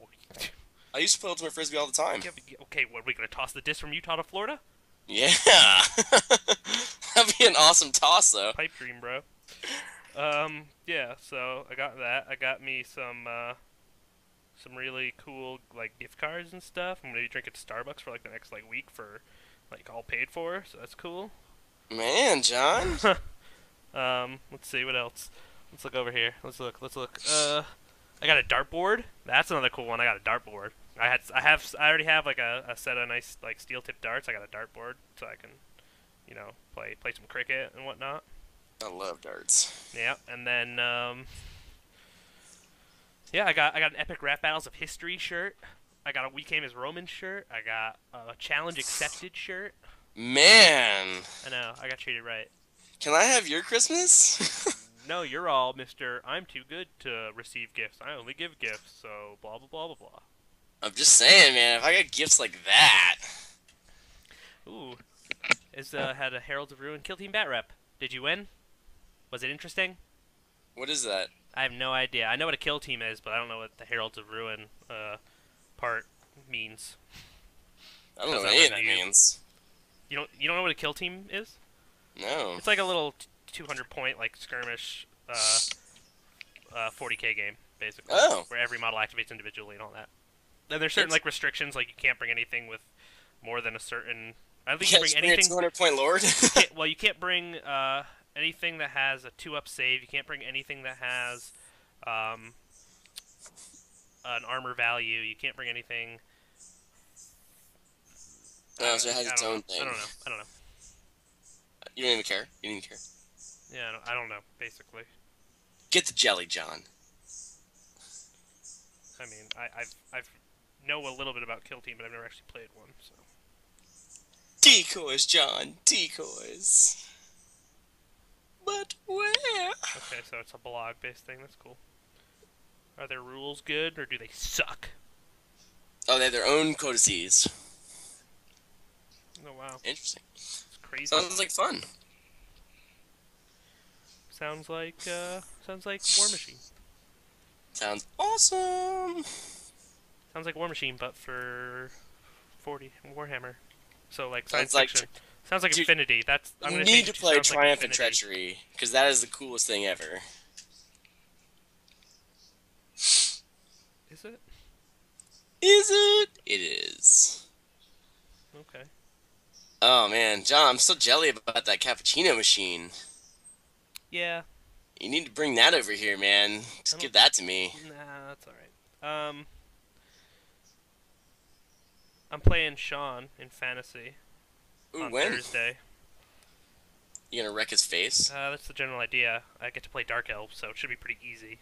I used to play Ultimate Frisbee all the time. Okay, what, are we going to toss the disc from Utah to Florida? Yeah. That'd be an awesome toss, though. Pipe dream, bro. Yeah, so I got that. I got me some really cool, like, gift cards and stuff. I'm going to be drinking Starbucks for, like, the next, like, week for, like, all paid for, so that's cool. Man, John. Let's see, what else? Let's look over here. Let's look. I got a dartboard. That's another cool one. I got a dartboard. I already have like a set of nice like steel tip darts. I got a dartboard so I can, play some cricket and whatnot. I love darts. Yeah, and then I got an Epic Rap Battles of History shirt. I got a We Came as Romans shirt. I got a Challenge Accepted shirt. Man. I know. I got treated right. Can I have your Christmas? No, you're all Mr. I'm too good to receive gifts. I only give gifts, so blah, blah, blah, blah, blah. I'm just saying, man, if I got gifts like that. Ooh. Had a Heralds of Ruin Kill Team Bat Rep. Did you win? Was it interesting? What is that? I have no idea. I know what a kill team is, but I don't know what the Heralds of Ruin part means. I don't know what any of that means. You don't know what a kill team is? No. It's like a little 200 point like skirmish 40k game basically. Oh. Where every model activates individually and all that. And there's certain like restrictions, like you can't bring anything with more than a certain. I don't think you can bring anything. 200-point lord. You can't bring anything that has a 2-up save. You can't bring anything that has an armor value. You can't bring anything. No, so it has its own thing. I don't know. You don't even care. You don't even care. Yeah, I don't know. Basically. Get the jelly, John. I mean, I've know a little bit about Kill Team, but I've never actually played one. So. Decoys, John. Decoys. But where? Okay, so it's a blog-based thing. That's cool. Are their rules good, or do they suck? Oh, they have their own codices. Oh, wow. Interesting. It's crazy. Sounds like fun. Sounds like War Machine. Sounds awesome. Sounds like War Machine, but for 40 Warhammer. So like science Sounds fiction. Sounds like Infinity. That's I'm you gonna need to play Triumph and Infinity. Treachery because that is the coolest thing ever. Is it? Is it? It is. Okay. Oh man, John, I'm so jelly about that cappuccino machine. Yeah. You need to bring that over here, man. I Just don't. give that to me. Nah, that's all right. I'm playing Sean in fantasy Ooh, on when? Thursday. You gonna wreck his face? That's the general idea. I get to play Dark Elf, so it should be pretty easy.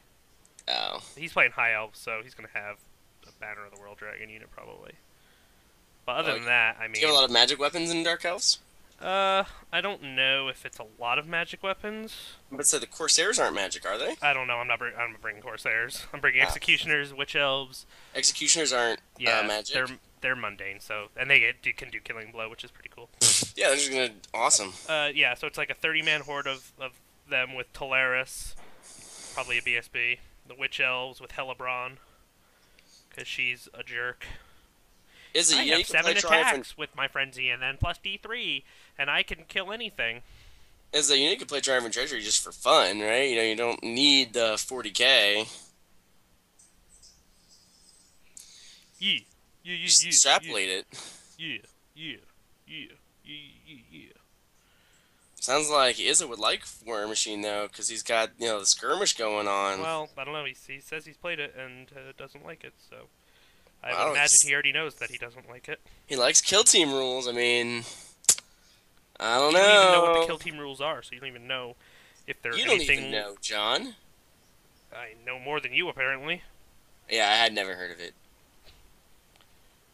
Oh. He's playing High Elf, so he's gonna have a Banner of the World Dragon unit probably. But other Well, than that, I do you have mean, a lot of magic weapons in Dark Elves? I don't know if it's a lot of magic weapons. But so the Corsairs aren't magic, are they? I don't know. I'm not bringing Corsairs. I'm bringing Ah. Executioners, Witch Elves. Executioners aren't Yeah, magic. they're mundane, so and they can do Killing Blow, which is pretty cool. Yeah, they're just gonna awesome. Yeah, so it's like a 30-man horde of them with Talaris, probably a BSB. The Witch Elves with Hellebron, because she's a jerk. Izzy, I you know have you can play 7 Triumphant. attacks with my frenzy, and then plus D3, and I can kill anything. Izzy, you know you can play Triumphant Treasury just for fun, right? You know you don't need the 40K. Yeah, yeah, yeah, Just yeah, extrapolate it. yeah, yeah, yeah, yeah, yeah, yeah. Sounds like Izzy would like War Machine though, because he's got the skirmish going on. Well, I don't know. He says he's played it and doesn't like it, so I would Wow, imagine he already knows that he doesn't like it. he likes kill team rules. I mean, I don't You don't even know what the know. kill team rules are, so you don't even know if there's You don't anything. even know, John. I know more than you apparently. Yeah, I had never heard of it.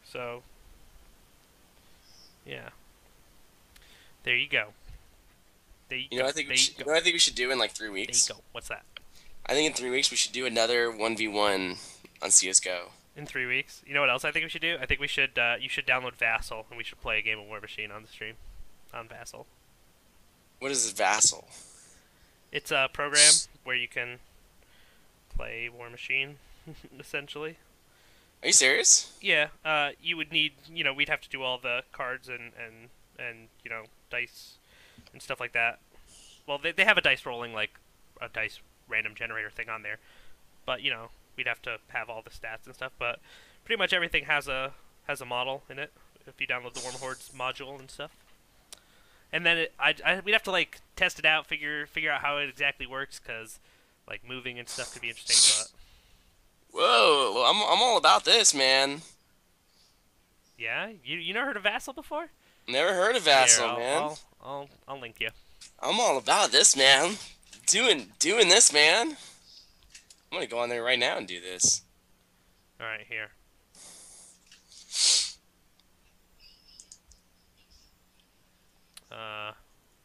So, yeah. There you go. There you go. I think There we should. you You go. know, what I think we should do in like There 3 weeks. you go. What's that? I think in 3 weeks we should do another 1v1 on CS:GO. In 3 weeks. You know what else I think we should do? I think we should. You should download Vassel, and we should play a game of War Machine on the stream, on Vassel. What is this Vassal? It's a program where you can play War Machine, essentially. Are you serious? Yeah. You would need. We'd have to do all the cards and dice and stuff like that. Well, they have a dice rolling, like a dice random generator thing on there, but we'd have to have all the stats and stuff. But pretty much everything has a model in it if you download the Warm Hordes module and stuff. And then we'd have to like test it out, figure out how it exactly works, because like moving and stuff could be interesting. Whoa, well, I'm all about this, man. But yeah, you never heard of Vassal before? Never heard of Here, Vassal, man. I'll link you. I'm all about this, man. Doing this, man. I'm gonna go on there right now and do this. All right, here.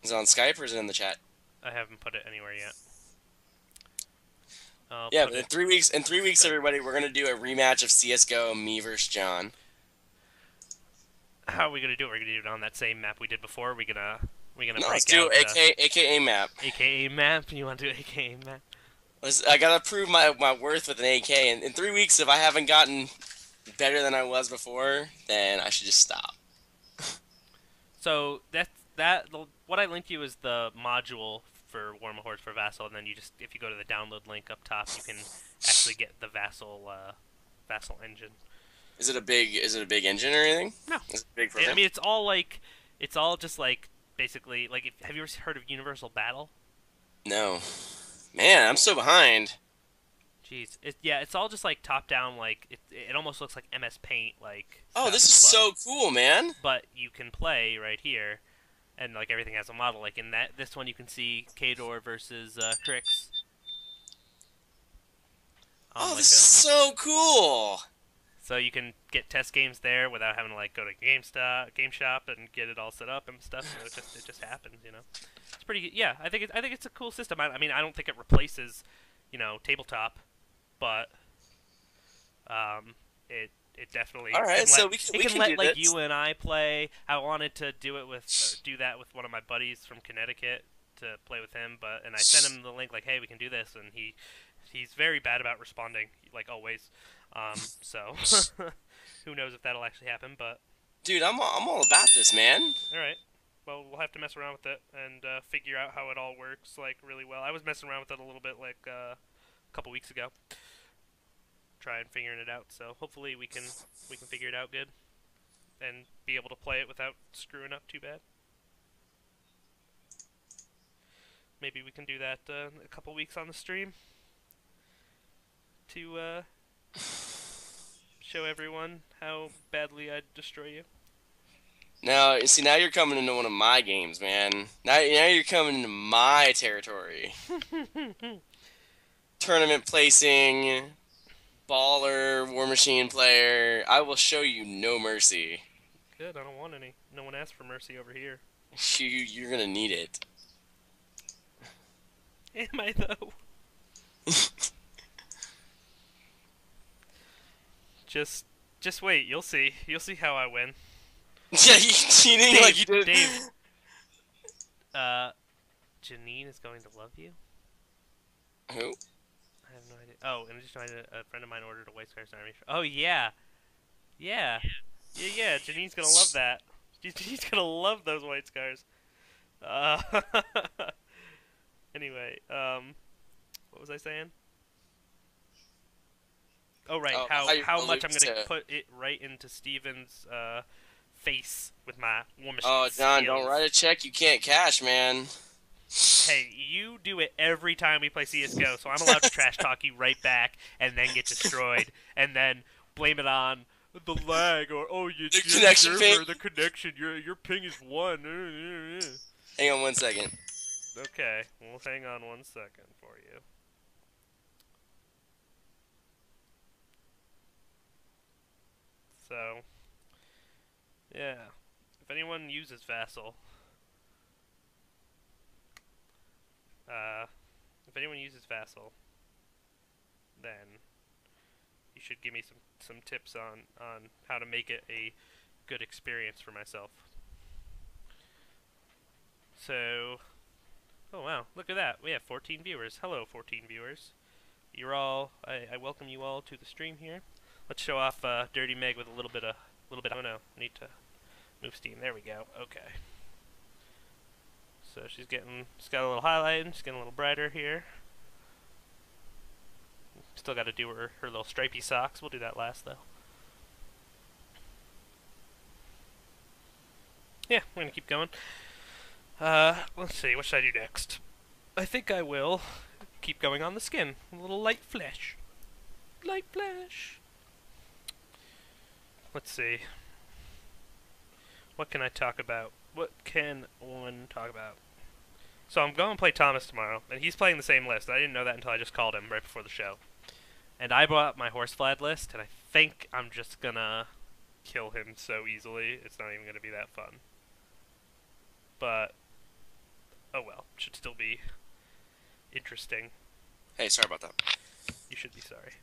Is it on Skype or is it in the chat? I haven't put it anywhere yet. I'll Yeah, put but in it. 3 weeks, Skype. everybody, we're gonna do a rematch of CS:GO, me versus John. How are we gonna do it? We're gonna do it on that same map we did before. We're gonna No, let's break do out AKA map. AKA map. You want to do AKA map? I gotta prove my worth with an AK. And in 3 weeks, if I haven't gotten better than I was before, then I should just stop. So what I linked you is the module for Warm Hordes for Vassal, and then if you go to the download link up top, you can actually get the Vassal engine. Is it a big engine or anything? No. Is it a big I program? mean, it's all just like basically like. Have you ever heard of Universal Battle? No. Man, I'm so behind. Jeez, it's all just like top down, like it almost looks like MS Paint, like. Oh, Stuff, this is so cool, man. But you can play right here, and like everything has a model. Like in this one, you can see Kador versus Crix. Oh, Like this is so cool. so you can get test games there without having to like go to Game Shop, and get it all set up and stuff. So it just happens, It's pretty. Yeah, I think it's a cool system. I mean, I don't think it replaces, tabletop, but it definitely. All right, so we It can can let do like this. you and I play. I wanted to do that with one of my buddies from Connecticut to play with him, and I sent him the link like, hey, we can do this, and he's very bad about responding, like always. So who knows if that'll actually happen? But Dude, I'm all about this, man. all right. Well, we'll have to mess around with it and figure out how it all works like really well. I was messing around with it a little bit like a couple weeks ago, trying figuring it out. So hopefully we can figure it out good and be able to play it without screwing up too bad. maybe we can do that a couple weeks on the stream to show everyone how badly I'd destroy you. Now, you see, now you're coming into one of my games, man. Now you're coming into my territory. Tournament placing, baller, War Machine player. I will show you no mercy. Good, I don't want any. No one asked for mercy over here. You're gonna need it. Am I, though? Just wait, you'll see. You'll see how I win. Yeah, you cheating Dave, like you did. Dave. Janine is going to love you? Who? I have no idea. Oh, and just a friend of mine ordered a White Scars Army. Oh, yeah. Yeah. Yeah. Janine's gonna love that. She's gonna love those White Scars. Uh, anyway, what was I saying? Oh, right. Oh, how much I'm gonna put it right into Steven's face with my War Machine Oh, John, skills. don't write a check you can't cash, man. Hey, you do it every time we play CSGO, so I'm allowed to trash talk you right back and then get destroyed and then blame it on the lag or your connection server, ping. the connection, your ping is 1. Hang on 1 second. Okay, we'll hang on 1 second for you. So, yeah, if anyone uses Vassel, then you should give me some tips on how to make it a good experience for myself. So, oh wow, look at that. We have 14 viewers. Hello, 14 viewers. You're all. I welcome you all to the stream here. Let's show off Dirty Meg with a little bit of. Oh no, I need to move Steam. There we go. Okay. So she's got a little highlight. She's getting a little brighter here. Still got to do her little stripy socks. We'll do that last though. Yeah, we're gonna keep going. Let's see. What should I do next? I think I will keep going on the skin. A little light flesh. Light flesh. Let's see. What can I talk about? What can one talk about? So I'm going to play Thomas tomorrow, and he's playing the same list. I didn't know that until I just called him right before the show. And I brought up my Horseflad list, and I think I'm just gonna kill him so easily, it's not even gonna be that fun. But, oh well, should still be interesting. Hey, sorry about that. You should be sorry.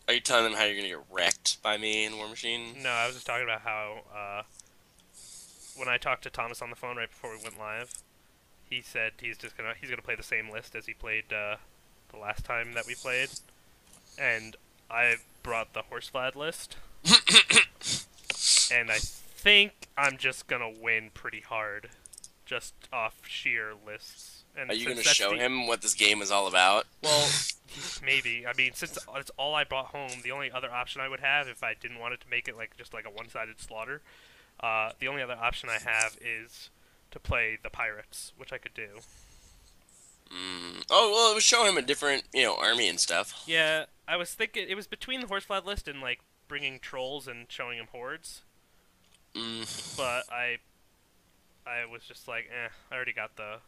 Are you telling them how you're gonna get wrecked by me in War Machine? No, I was just talking about how, when I talked to Thomas on the phone right before we went live, he said he's gonna play the same list as he played, the last time that we played. And I brought the Horseflad list. And I think I'm just gonna win pretty hard, just off sheer lists. And are you gonna show him what this game is all about? Well, maybe. I mean, since it's all I brought home, the only other option I would have if I didn't want it to make it just like a one-sided slaughter, the only other option I have is to play the Pirates, which I could do. Oh, well, it would show him a different, army and stuff. Yeah, I was thinking it was between the Horseflad list and like bringing trolls and showing him hordes. But I was just like, I already got the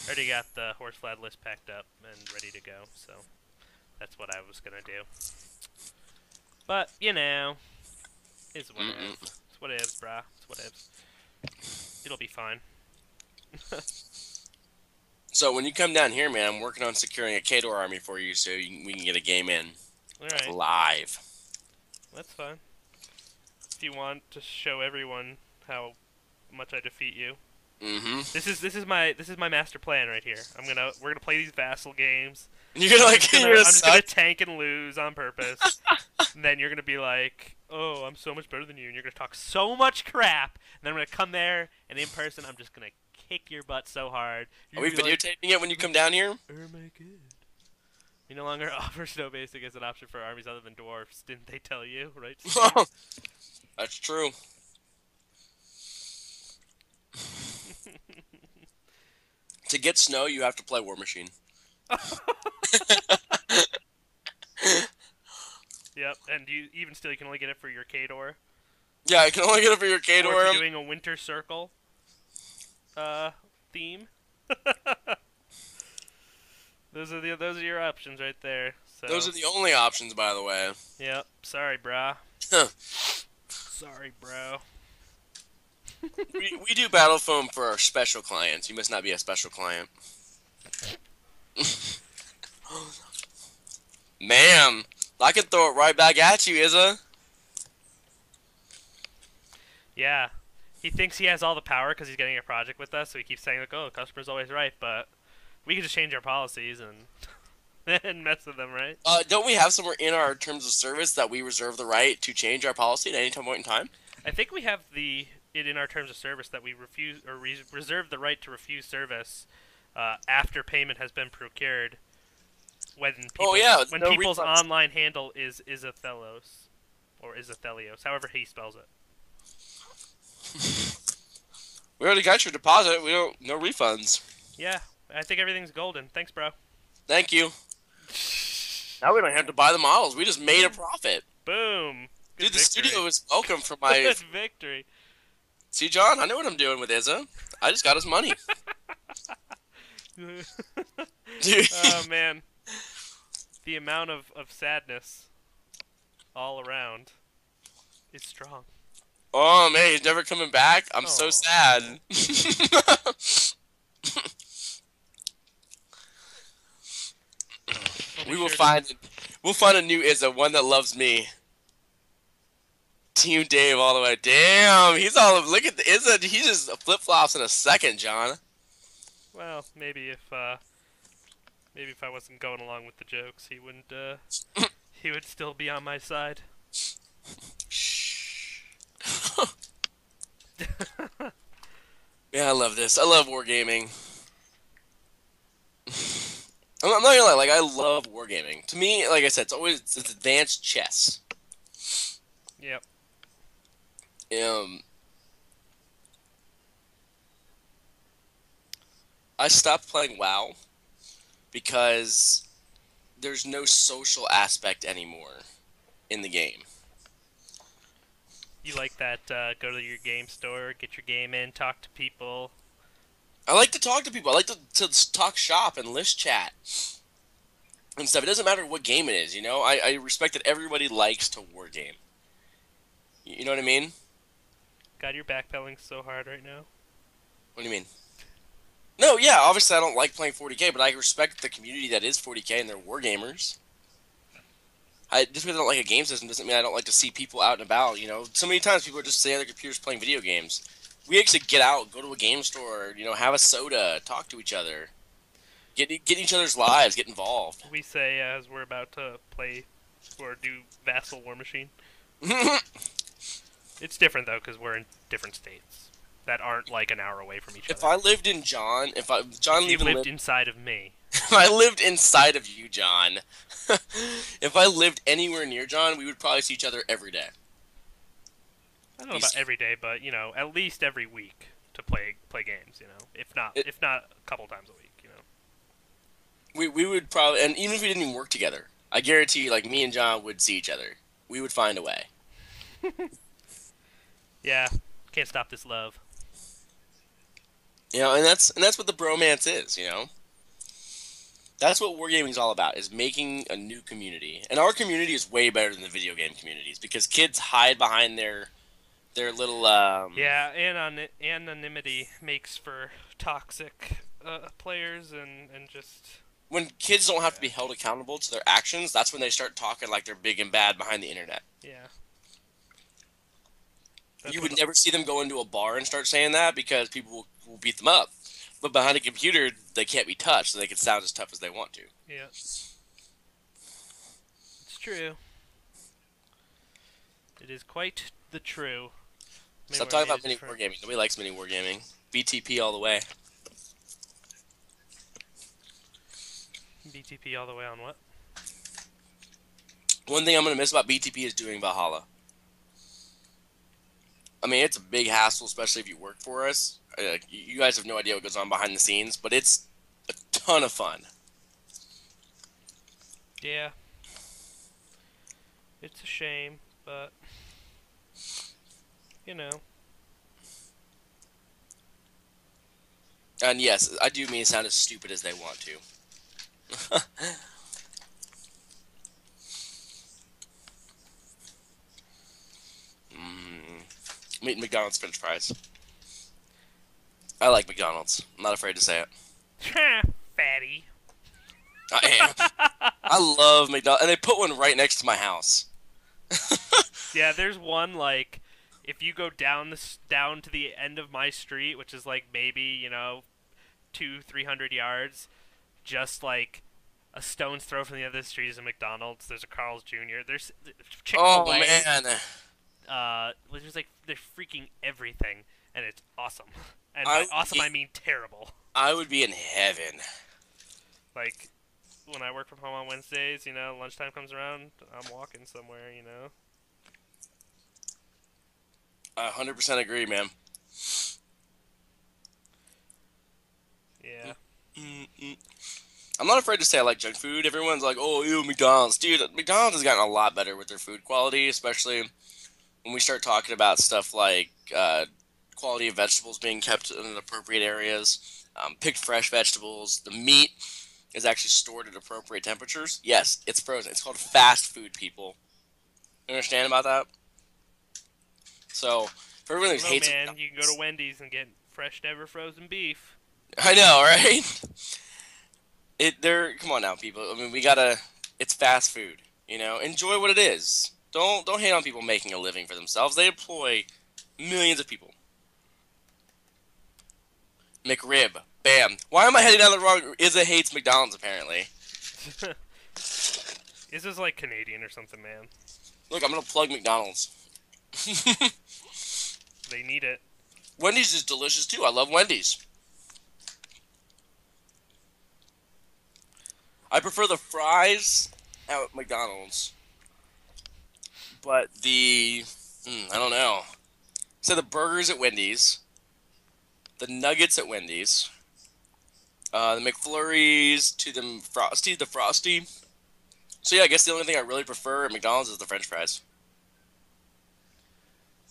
Horseflad list packed up and ready to go, so that's what I was gonna do. But it's whatevs. It's whatevs, brah. It's whatevs. It'll be fine. So when you come down here, man, I'm working on securing a Kador army for you, so we can get a game in. All right. Live. That's fine. If you want to show everyone how much I defeat you. This is my master plan right here. We're gonna play these Vassal games. You're gonna I'm just gonna tank and lose on purpose. And then you're gonna be like, "Oh, I'm so much better than you," and you're gonna talk so much crap. And then I'm gonna come there, and in person, I'm just gonna kick your butt so hard. Are we videotaping it when you come down here? Oh my god! You no longer offer snow basic as an option for armies other than dwarfs. Didn't they tell you, right? That's true. To get snow, you have to play War Machine. Yep, and even still, you can only get it for your Kador. Yeah, I can only get it for your Kador. Or if you're doing a Winter Circle theme. Those are your options right there. So. Those are the only options, by the way. Yep. Sorry, brah. Sorry, bro. we do Battle Foam for our special clients. You must not be a special client. Man, I can throw it right back at you, Izza. Yeah. He thinks he has all the power because he's getting a project with us, so he keeps saying, like, oh, the customer's always right, but we can just change our policies and mess with them, right? Don't we have somewhere in our terms of service that we reserve the right to change our policy at any point in time? I think we have it in our terms of service that we reserve the right to refuse service after payment has been procured when people's online handle is Isathelos or Isathelios, however he spells it. We already got your deposit. No refunds. Yeah, I think everything's golden. Thanks, bro. Thank you. Now we don't have to buy the models. We just made a profit. Boom. Good Dude, the victory. studio is welcome for my... Good victory. See, John, I know what I'm doing with Izza. I just got his money. Dude. Oh, man. The amount of sadness all around is strong. Oh, man, he's never coming back? I'm so sad. We'll find a new Izza, one that loves me. Team Dave all the way. Damn, look at the Izza. He just flip-flops in a second, John. Well, maybe if I wasn't going along with the jokes, he wouldn't he would still be on my side. Yeah, I love this. I love wargaming. I'm not gonna lie, like, I love wargaming. To me, like I said, it's advanced chess. Yep. I stopped playing WoW because there's no social aspect anymore in the game. You like that, go to your game store, get your game in, talk to people. I like to talk to people. I like to talk shop and list chat and stuff. It doesn't matter what game it is, you know? I respect that everybody likes to wargame. You know what I mean? God, you're backpedaling so hard right now. What do you mean? No, yeah, obviously I don't like playing 40k, but I respect the community that is 40k and they're wargamers. Just because I don't like a game system doesn't mean I don't like to see people out and about, you know? So many times people are just sitting on their computers playing video games. We actually get out, go to a game store, you know, have a soda, talk to each other. Get in each other's lives, get involved. We say as we're about to play or do Vassel War Machine. It's different, though, because we're in different states that aren't, like, an hour away from each other. If I lived in John, John you lived inside of me. If I lived inside of you, John, if I lived anywhere near John, we would probably see each other every day. I don't know about every day, but, you know, at least every week to play games, you know? If not a couple times a week, you know? We would probably, and even if we didn't even work together, I guarantee, like, me and John would see each other. We would find a way. Yeah, can't stop this love. You know, and that's what the bromance is, you know? That's what wargaming is all about, is making a new community. And our community is way better than the video game communities, because kids hide behind their little, Yeah, anonymity makes for toxic players and just... When kids don't have to be held accountable to their actions, that's when they start talking like they're big and bad behind the internet. Yeah. You would never see them go into a bar and start saying that because people will beat them up. But behind a computer, they can't be touched, so they can sound as tough as they want to. Yeah. It's true. It is quite the true. Stop talking about mini wargaming. Nobody likes mini wargaming. BTP all the way. BTP all the way on what? One thing I'm going to miss about BTP is doing Valhalla. I mean, it's a big hassle, especially if you work for us. You guys have no idea what goes on behind the scenes, but it's a ton of fun. Yeah, it's a shame, but you know. And yes, I do mean sound as stupid as they want to. I'm eating McDonald's French fries. I like McDonald's. I'm not afraid to say it. Fatty. I am. I love McDonald's, and they put one right next to my house. Yeah, there's one like if you go down to the end of my street, which is like maybe 200-300 yards, just like a stone's throw from the other street is a McDonald's. There's a Carl's Jr. There's Oh Chick-fil-A. man, Which is like they're freaking everything, and it's awesome. And I by would awesome be, I mean terrible. I would be in heaven. Like when I work from home on Wednesdays, lunchtime comes around, I'm walking somewhere, I 100% agree, man. Yeah. Mm-mm. I'm not afraid to say I like junk food. Everyone's like, "Oh, ew, McDonald's." Dude, McDonald's has gotten a lot better with their food quality, especially when we start talking about stuff like quality of vegetables being kept in appropriate areas, picked fresh vegetables. The meat is actually stored at appropriate temperatures. Yes, it's frozen. It's called fast food, people. You understand about that? So, for everyone who I don't know, hates man. You can go to McDonald's, Wendy's and get fresh, never frozen beef. I know, right? Come on now, people. I mean, we gotta. It's fast food. Enjoy what it is. Don't hate on people making a living for themselves. They employ millions of people. McRib, bam. Why am I heading down the wrong? Izza hates McDonald's apparently. Is this like Canadian or something, man? Look, I'm gonna plug McDonald's. They need it. Wendy's is delicious too. I love Wendy's. I prefer the fries at McDonald's, but I don't know. So the burgers at Wendy's, the nuggets at Wendy's, the McFlurries to the frosty. So yeah, I guess the only thing I really prefer at McDonald's is the French fries.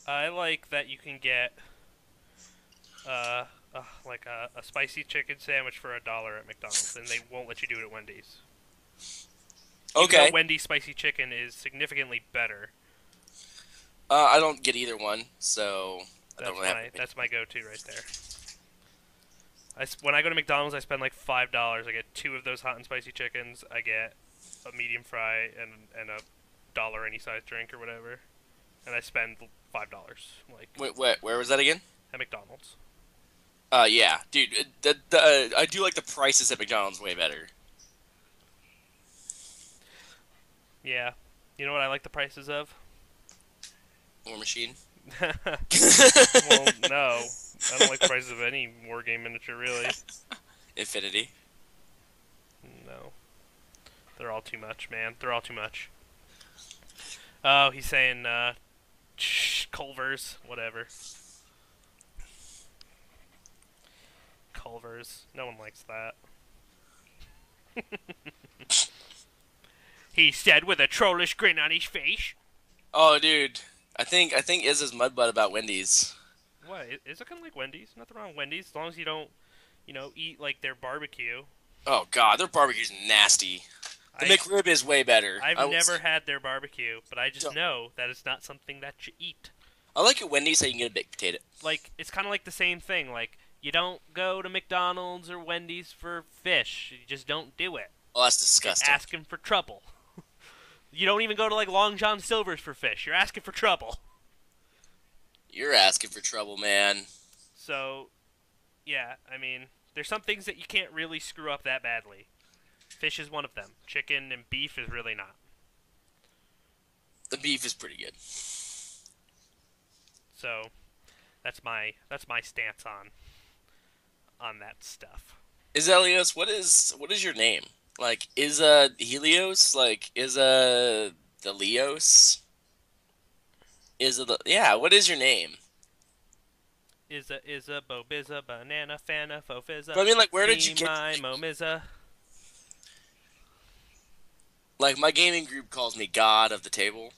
I like that you can get like a spicy chicken sandwich for $1 at McDonald's, and they won't let you do it at Wendy's. Even Okay. though Wendy's spicy chicken is significantly better. I don't get either one, so I don't really have. That's my go-to right there. When I go to McDonald's, I spend like $5. I get 2 of those hot and spicy chickens. I get a medium fry and $1 any size drink or whatever, and I spend $5 like Wait, where was that again? at McDonald's. Yeah, dude. I do like the prices at McDonald's way better. Yeah, you know what I like the prices of? War Machine. Well, no, I don't like the prices of any war game miniature really. Infinity. No, they're all too much, man. They're all too much. Oh, he's saying Culver's, whatever. Culver's. No one likes that. He said with a trollish grin on his face. Oh, dude. I think Iz's mudbutt about Wendy's. What? Is it kind of like Wendy's? Nothing wrong with Wendy's, as long as you don't, eat like their barbecue. Oh God, their barbecue's nasty. The McRib is way better. I've never had their barbecue, but I just know that it's not something that you eat. I like at Wendy's how you can get a baked potato. Like, it's kind of like the same thing. Like, you don't go to McDonald's or Wendy's for fish. You just don't do it. Oh, that's disgusting. You're asking for trouble. You don't even go to, like, Long John Silver's for fish. You're asking for trouble. You're asking for trouble, man. So, yeah, I mean, there's some things that you can't really screw up that badly. Fish is one of them. Chicken and beef is really not. The beef is pretty good. So, that's my stance on that stuff. Helios, what is your name? Like, is Helios? Like, is the Leos? Yeah, what is your name? Izza, Bo Bizza, Banana, Fana, Fofizza, But I mean, like, where did you Me, get? My, Momizza. Like, my gaming group calls me God of the Table.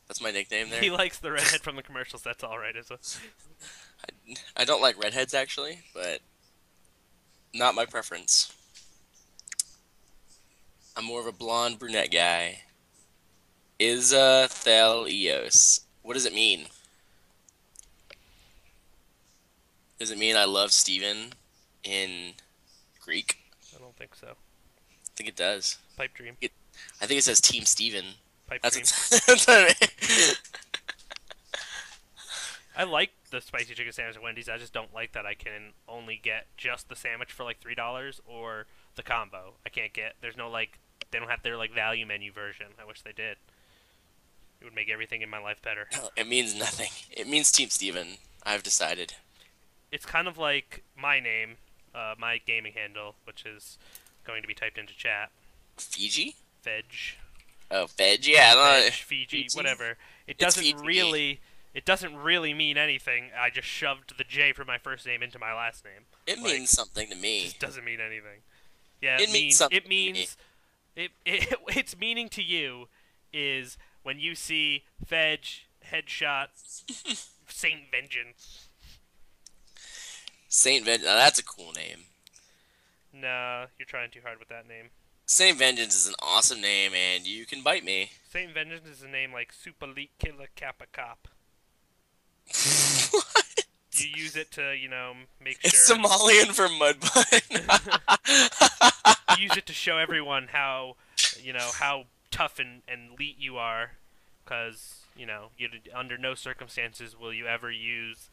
That's my nickname there. He likes the redhead from the commercials, that's alright, Izza. I don't like redheads, actually, but not my preference. I'm more of a blonde brunette guy. Thelios. What does it mean? Does it mean I love Steven in Greek? I don't think so. I think it does. Pipe dream. I think it says Team Steven. Pipe That's dream. that's what I mean. I like the spicy chicken sandwich at Wendy's. I just don't like that I can only get just the sandwich for like $3 or the combo. I can't get. There's no like. They don't have their like value menu version. I wish they did. It would make everything in my life better. No, it means nothing. It means Team Steven. I've decided. It's kind of like my name, my gaming handle, which is going to be typed into chat. Fiji? Veg. Oh, veg. Yeah, Veg, Fiji, whatever. It doesn't really. It doesn't really mean anything. I just shoved the J for my first name into my last name. It Like, means something to me. It just doesn't mean anything. Yeah, It means something It to me. means. Its meaning to you is when you see Veg, Headshot, Saint Vengeance. Saint Vengeance. Now, that's a cool name. Nah, you're trying too hard with that name. Saint Vengeance is an awesome name, and you can bite me. Saint Vengeance is a name like Super Elite Killer Kappa Cop. What? You use it to, make It's sure. Somalian for mudbutt. You use it to show everyone how, how tough and elite you are, because under no circumstances will you ever use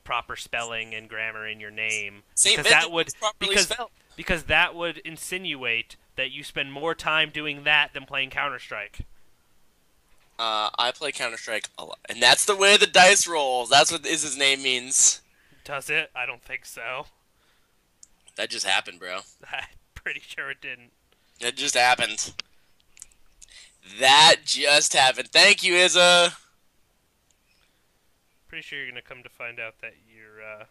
proper spelling and grammar in your name, Saint because that would Vengeance is properly spelled. because that would insinuate that you spend more time doing that than playing Counter-Strike. I play Counter-Strike a lot, and that's the way the dice rolls. That's what his name means. Does it? I don't think so. That just happened, bro. I'm pretty sure it didn't. That just happened. That just happened. Thank you, Izza. Pretty sure you're gonna come to find out that that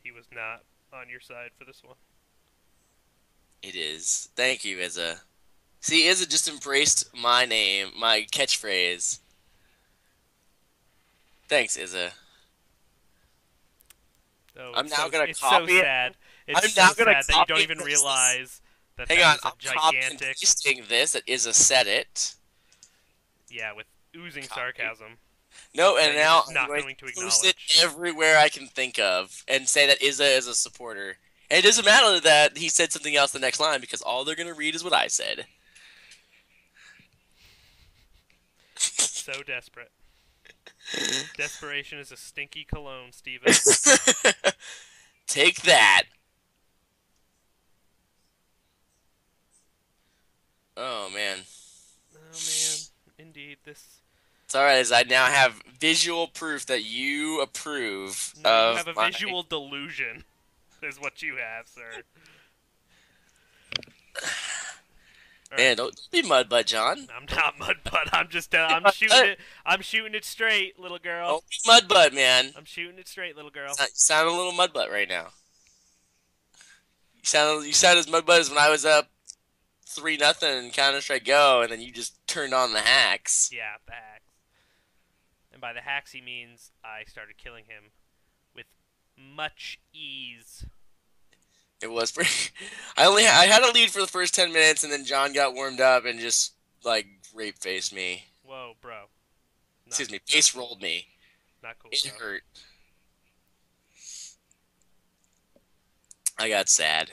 he was not on your side for this one. It is. Thank you, Izza. See, Izza just embraced my name, my catchphrase. Thanks, Izza. Oh, I'm it's now so, gonna it's copy so it. sad. It's I'm so now gonna sad that you don't copy even this. realize that Hang that on, is a I'm copying and gigantic. pasting this. That Izza said it. Yeah, with oozing Copy. sarcasm. No, and that you're now just not I'm going to post it acknowledge. everywhere I can think of and say that Izza is a supporter. And it doesn't matter that he said something else the next line because all they're gonna read is what I said. So desperate. Desperation is a stinky cologne, Steven. Take that. Oh man. Oh man, indeed, this. It's alright, as I now have visual proof that you approve No, of you have a my... visual delusion, is what you have, sir. Man, don't be mudbutt, John. I'm not mudbutt. I'm just. I'm shooting it. I'm shooting it straight, little girl. Don't be mudbutt, man. I'm shooting it straight, little girl. You sound a little mudbutt right now. You sound as mudbutt as when I was up 3-0 in Counter-Strike Go, and then you just turned on the hacks. Yeah, the hacks. And by the hacks, he means I started killing him with much ease. It was pretty. I had a lead for the first 10 minutes, and then John got warmed up and just like rape faced me. Whoa, bro. Excuse me, face rolled me. Not cool. It Bro. hurt. I got sad.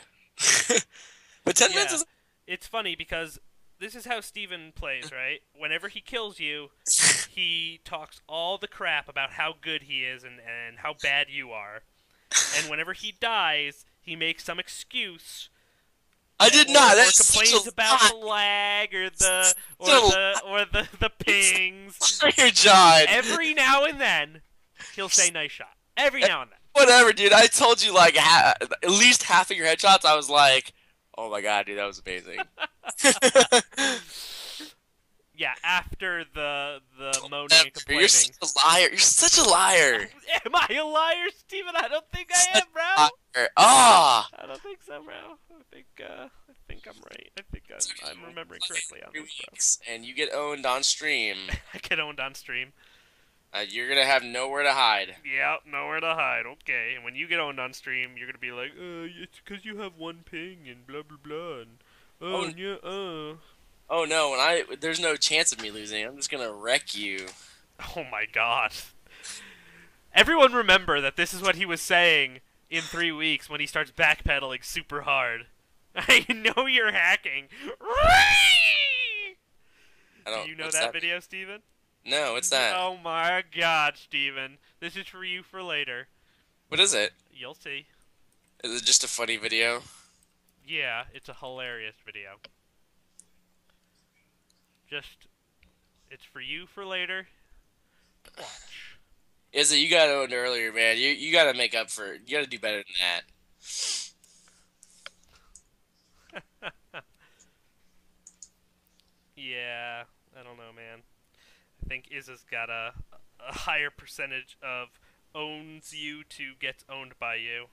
But 10 minutes is. It's funny because this is how Steven plays, right? Whenever he kills you, he talks all the crap about how good he is and how bad you are. And whenever he dies, he makes some excuse. I did not. Or That's complains such a about lie. the lag or the pings. Here, John. Every now and then, he'll say "nice shot." Every now and then. Whatever, dude. I told you like at least half of your headshots. I was like, "Oh my god, dude, that was amazing." Yeah, after the moaning and Never. You're complaining. such a liar. You're such a liar. Am I a liar, Steven? I don't think I Such am, bro. a liar. Ah. I don't think so, bro. I think I'm right. I think It's okay. I'm We'll remembering play correctly on in this, 3 weeks, and you get owned on stream. bro. I get owned on stream. You're gonna have nowhere to hide. Yeah, nowhere to hide. Okay, and when you get owned on stream, you're gonna be like, it's because you have one ping and blah blah blah, and Oh, yeah, oh no! There's no chance of me losing. I'm just gonna wreck you. Oh my god. Everyone remember that this is what he was saying in 3 weeks when he starts backpedaling super hard. I know you're hacking. I Do don't. you know What's that video, Steven? No, what's that? Oh my god, Steven. This is for you for later. What is it? You'll see. Is it just a funny video? Yeah, it's a hilarious video. It's for you for later. Watch. Is it? You got owned earlier, man. You gotta make up for it. You gotta do better than that. Yeah, I don't know, man. I think Izza's got a higher percentage of owns you to gets owned by you.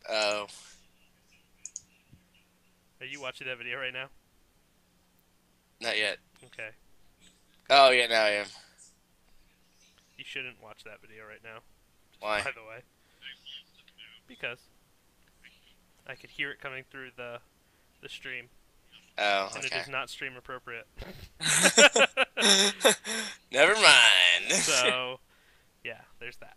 Oh, Are you watching that video right now? not yet. Okay. Oh yeah, now I am. You shouldn't watch that video right now. Why? By the way. Because I could hear it coming through the stream. Oh, And okay. it is not stream appropriate. Never mind. So, yeah, there's that.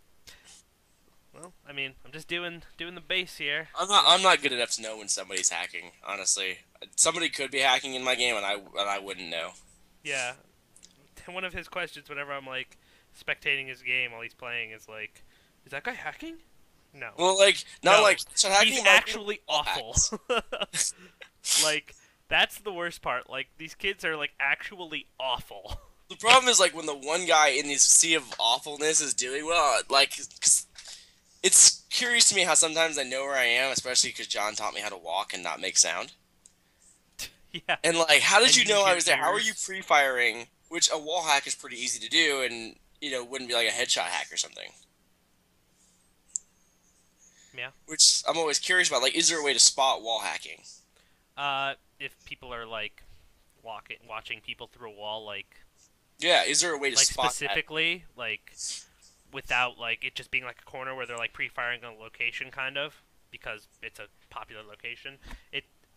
Well, I mean, I'm just doing the base here. I'm not good enough to know when somebody's hacking. Honestly, somebody could be hacking in my game, and I wouldn't know. Yeah. One of his questions whenever I'm like spectating his game while he's playing is like, "Is that guy hacking?" No. Well, like not No, like so hacking. he's might be actually awful. hacks. Like, that's the worst part. Like, these kids are like actually awful. The problem is like when the one guy in this sea of awfulness is doing well. Like, 'cause it's curious to me how sometimes I know where I am, especially because John taught me how to walk and not make sound. Yeah. And like, how did And you use know I your was there? How are ears. you pre-firing? Which a wall hack is pretty easy to do, and wouldn't be like a headshot hack or something. Yeah. Which I'm always curious about. Like, is there a way to spot wall hacking? If people are like watching people through a wall, like Yeah, is there a way to spot specifically, like without like it just being like a corner where they're like pre-firing a location, kind of, because it's a popular location.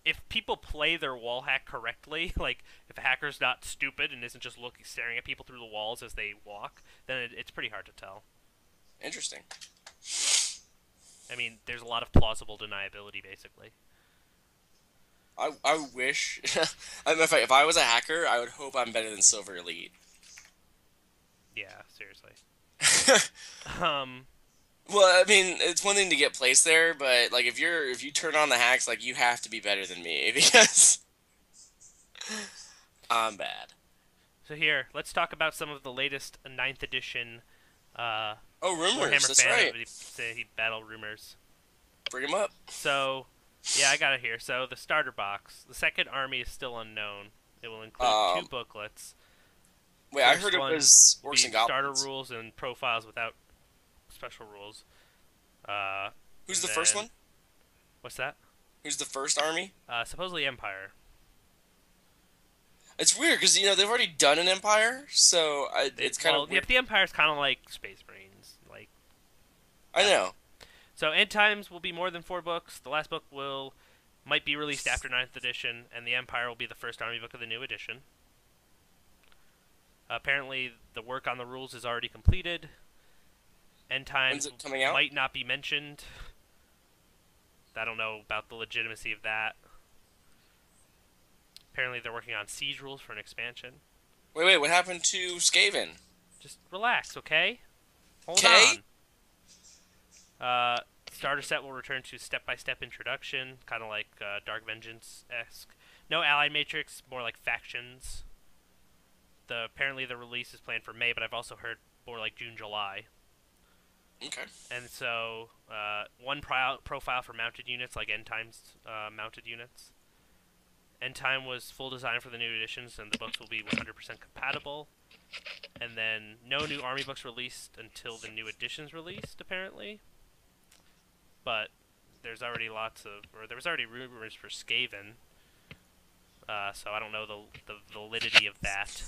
If people play their wall hack correctly, like if a hacker's not stupid and isn't just staring at people through the walls as they walk, then it's pretty hard to tell. that? Interesting. I mean, there's a lot of plausible deniability, basically. I wish. If I was a hacker, I would hope I'm better than Silver Elite. Yeah, seriously. Well, I mean, it's one thing to get placed there, but like if you turn on the hacks, like you have to be better than me because I'm bad. So here, let's talk about some of the latest 9th edition Oh, Warhammer rumors. That's right. battle rumors. Bring them up. So, yeah, I got it here. So, the starter box. The second army is still unknown. It will include 2 booklets. Wait, I First heard it one was will Orcs be and Goblins. starter rules and profiles without special rules. Who's and the first then- one? What's that? Who's the first army? Supposedly Empire. It's weird because they've already done an Empire, so it's kind of weird. The Empire's kind of like Space Marines. Like, I know. so End Times will be more than 4 books. The last book might be released after 9th edition, and the Empire will be the first army book of the new edition. Apparently, the work on the rules is already completed. End Times When's it coming out? might not be mentioned. I don't know about the legitimacy of that. Apparently, they're working on siege rules for an expansion. Wait, what happened to Skaven? Just relax, okay? Hold 'Kay? on. Starter set will return to step-by-step introduction, kind of like Dark Vengeance-esque. No allied matrix, more like factions. Apparently the release is planned for May, but I've also heard more like June, July. Okay. And so one profile for mounted units, like End Time's mounted units. End Time was full design for the new editions, and the books will be 100% compatible. And then no new army books released until the new editions released, apparently. But there's already there was already rumors for Skaven, so I don't know the validity of that.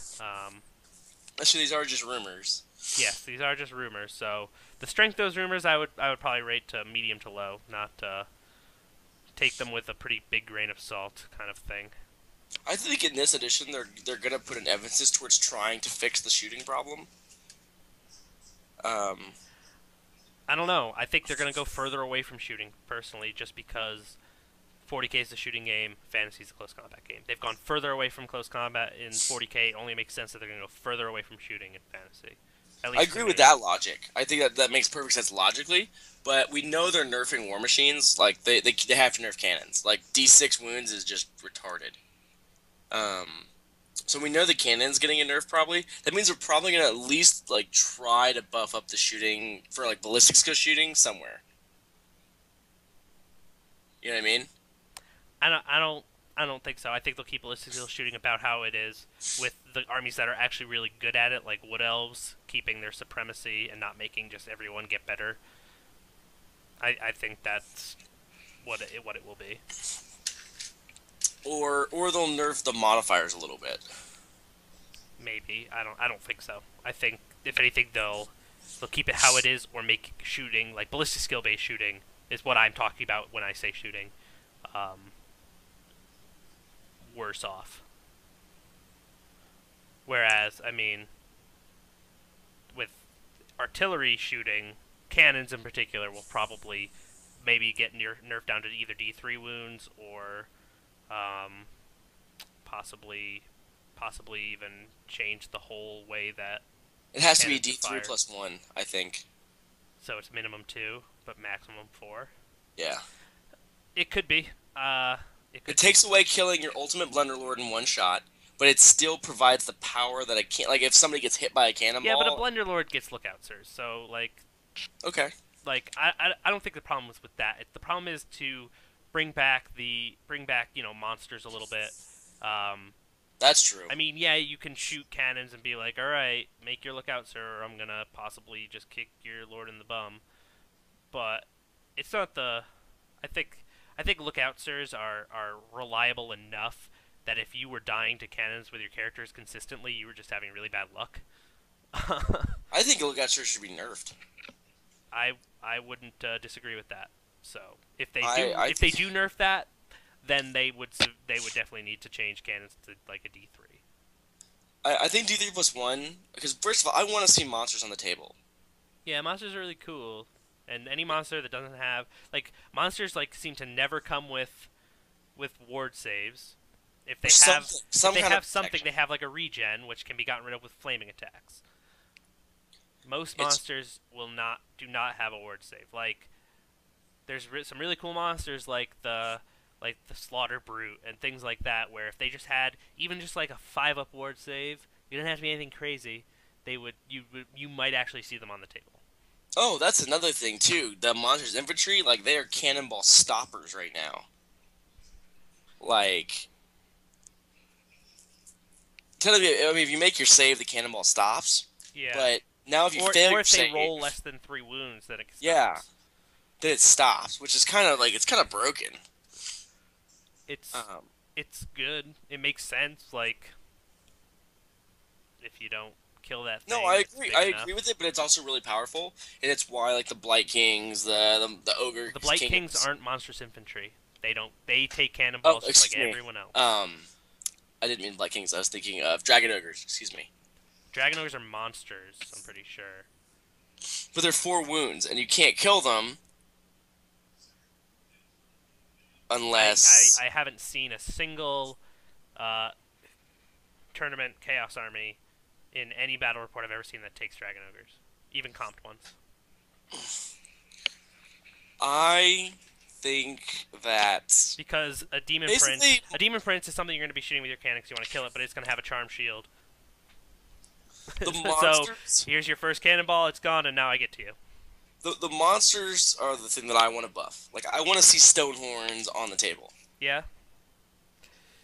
Actually, these are just rumors. Yes, these are just rumors. So the strength of those rumors, I would probably rate to medium to low, not take them with a pretty big grain of salt, kind of thing. I think in this edition they're gonna put an emphasis towards trying to fix the shooting problem. Um, I don't know. I think they're gonna go further away from shooting, personally, just because 40k is the shooting game, fantasy is the close combat game. They've gone further away from close combat in 40k. It only makes sense that they're going to go further away from shooting in fantasy. At I least to agree me. with that logic. I think that makes perfect sense logically. But we know they're nerfing war machines. Like they have to nerf cannons. Like D6 wounds is just retarded. Um, so we know the cannon's getting a nerf probably. That means we're probably gonna at least like try to buff up the shooting for like ballistic skill shooting somewhere. You know what I mean? I don't think so. I think they'll keep ballistic skill shooting about how it is with the armies that are actually really good at it, like Wood Elves, keeping their supremacy and not making just everyone get better. I think that's what it will be. Or they'll nerf the modifiers a little bit. Maybe. I don't think so. I think if anything they'll keep it how it is or make shooting like ballistic skill based shooting is what I'm talking about when I say shooting. Worse off. Whereas, I mean, with artillery shooting, cannons in particular will probably maybe get nerfed down to either D3 wounds or possibly even change the whole way that It has to be cannons are D3 fired. plus 1, I think. So it's minimum 2, but maximum 4. Yeah. It could be. It It could be. takes away killing your ultimate Blunderlord in one shot, but it still provides the power that a can like if somebody gets hit by a Yeah, but a cannonball. Blender Lord gets lookout, sir. So Okay. I don't think the problem was with that. The problem is to bring back monsters a little bit. That's true. I mean, yeah, you can shoot cannons and be like, all right, make your lookout, sir, or I'm gonna possibly just kick your lord in the bum. But it's not the. I think lookout sirs are reliable enough that if you were dying to cannons with your characters consistently, you were just having really bad luck. I think Lookout Search should be nerfed. I wouldn't disagree with that. So if they I do I if they do nerf that, then they would definitely need to change cannons to like a D3. I think D3 plus 1 because first of all I want to see monsters on the table. Yeah, monsters are really cool, and any monster that doesn't have like monsters like seem to never come with ward saves. If Or they have something, if some they kind of have something, protection. they have like a regen, which can be gotten rid of with flaming attacks. Most It's monsters do not have a ward save. Like there's some really cool monsters like the Slaughter Brute and things like that, where if they just had even just like a 5-up ward save, you didn't have to be anything crazy. You might actually see them on the table. Oh, that's another thing too. The monsters infantry like they are cannonball stoppers right now. Like I mean, if you make your save, the cannonball stops. Yeah, But now if you fail or your if they save, roll less than 3 wounds, then it yeah, stops. then it stops, which is kind of like it's kind of broken. It's Um, it's good. It makes sense. Like if you don't kill that no, thing, I it's agree. big I enough. agree with it, but it's also really powerful, and it's why like the Blight Kings, the Ogre The Blight Kings Kings. aren't monstrous infantry. They don't. They take Oh, cannonballs just like excuse me. everyone else. I didn't mean Blight Kings. I was thinking of Dragon Ogres. Excuse me. Dragon ogres are monsters. I'm pretty sure. But they're 4 wounds, and you can't kill them I, unless. I, I haven't seen a single uh, tournament Chaos Army in any battle report I've ever seen that takes Dragon Ogres. Even comped ones. I think that Because basically a Demon Prince is something you're going to be shooting with your cannon because you want to kill it, but it's going to have a charm shield. the So monsters. here's your first cannonball, it's gone, and now I get to you. The monsters are the thing that I want to buff. Like, I want to see Stonehorns on the table. Yeah.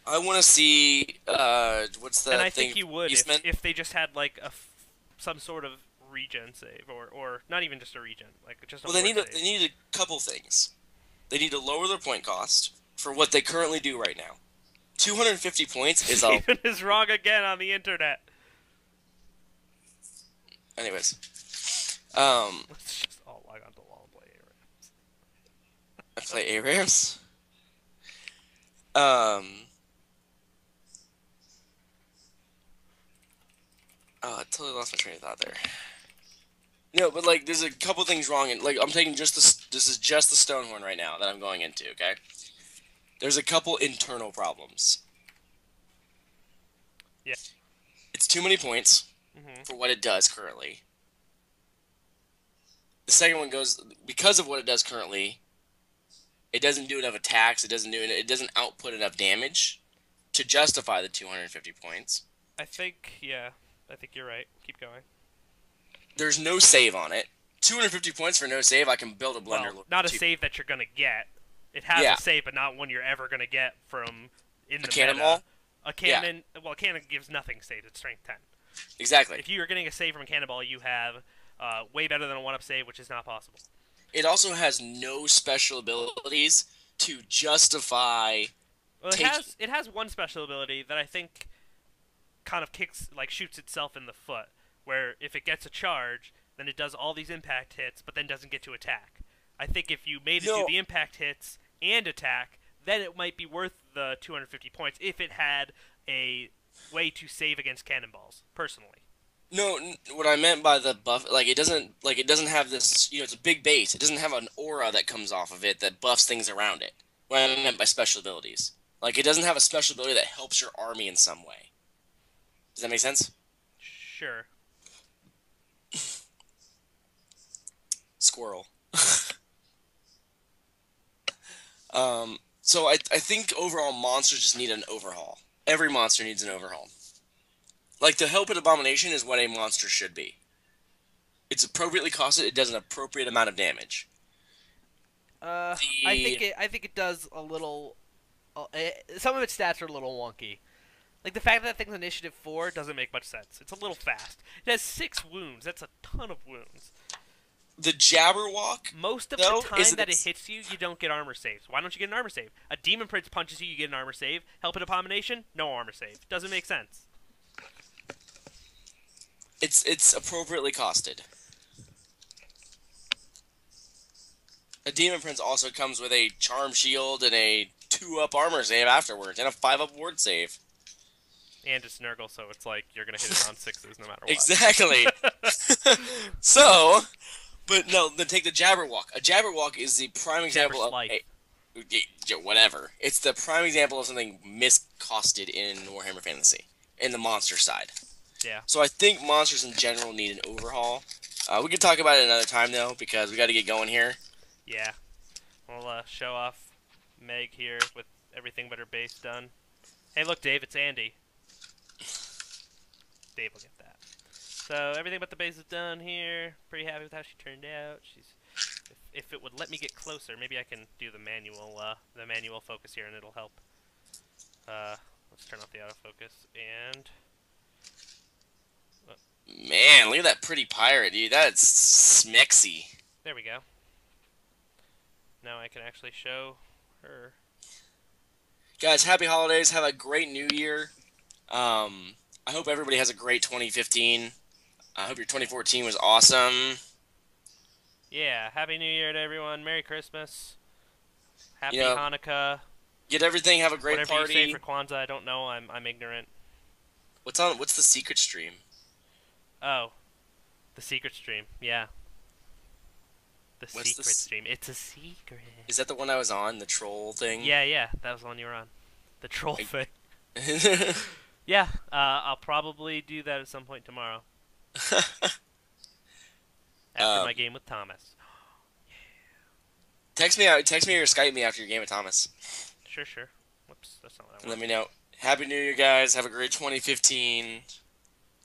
I want to see, what's And the I thing? think you would Beastmen? if they just had like some sort of regen save or not even just a regen, like just a Well, ward they save. need a couple things. They need to lower their point cost for what they currently do right now. 250 points is a... Steven is wrong again on the internet. Anyways. Let's just all log on to LoL and play ARAMs. I play ARAMs. Oh, I totally lost my train of thought there. No, but like, there's a couple things wrong, and like, I'm taking just this is just the Stonehorn right now that I'm going into. Okay, there's a couple internal problems. Yeah. It's too many points for what it does currently. The second one goes because of what it does currently. It doesn't do enough attacks. It doesn't output enough damage to justify the 250 points. I think you're right. Keep going. There's no save on it. 250 points for no save. I can build a blunder. Well, not a save that you're gonna get. It has Yeah. a save, but not one you're ever gonna get from in the cannonball? meta. A cannon. Yeah. Well, a cannon gives nothing save. It's strength 10. Exactly. If you are getting a save from a cannonball, you have way better than a 1-up save, which is not possible. It also has no special abilities to justify. Well, it has one special ability that I think kind of shoots itself in the foot, where if it gets a charge, then it does all these impact hits, but then doesn't get to attack. I think if you made it do the impact hits and attack, then it might be worth the 250 points if it had a way to save against cannonballs, personally. No, what I meant by the buff, it doesn't have this, it's a big base. It doesn't have an aura that comes off of it that buffs things around it. What I meant by special abilities. Like, it doesn't have a special ability that helps your army in some way. Does that make sense? Sure. Squirrel. So I think overall monsters just need an overhaul. Every monster needs an overhaul. Like, the Helped Abomination is what a monster should be. It's appropriately costed. It does an appropriate amount of damage. I think it does a little. Some of its stats are a little wonky. Like, the fact that thing's initiative 4 doesn't make much sense. It's a little fast. It has 6 wounds. That's a ton of wounds. The Jabberwock, most of the time that it hits you, you don't get armor saves. Why don't you get an armor save? A Demon Prince punches you, you get an armor save. Helped Abomination, no armor save. Doesn't make sense. It's appropriately costed. A Demon Prince also comes with a Charm Shield and a 2-up armor save afterwards, and a 5-up ward save. And it's Nurgle, so it's like you're going to hit it on 6s no matter what. Exactly. So, but no, then take the Jabberwock. A Jabberwock is the prime example of whatever. It's the prime example of something miscosted in Warhammer Fantasy, in the monster side. Yeah. So I think monsters in general need an overhaul. We could talk about it another time, though, because we got to get going here. Yeah. We'll show off Meg here with everything but her base done. Hey, look, Dave, it's Andy. Dave will get that. So everything but the base is done here. Pretty happy with how she turned out. If it would let me get closer, maybe I can do the manual focus here, and it'll help. Let's turn off the autofocus and. Man, look at that pretty pirate, dude. That's smexy. There we go. Now I can actually show her. Guys, happy holidays. Have a great new year. I hope everybody has a great 2015. I hope your 2014 was awesome. Yeah, happy new year to everyone. Merry Christmas. Happy Hanukkah. Get everything. Have a great Whatever party. you say for Kwanzaa, I don't know. I'm ignorant. What's the secret stream? Oh, the secret stream. Yeah. The secret stream. It's a secret. Is that the one I was on? The troll thing? Yeah. That was the one you were on. The troll thing. Yeah. I'll probably do that at some point tomorrow. After my game with Thomas. Yeah. Text me or Skype me after your game with Thomas. Sure. Whoops, that's not what I want. Let me know. Happy New Year, guys. Have a great 2015.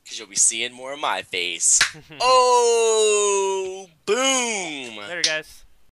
Because you'll be seeing more of my face. Oh! Boom! Later, guys.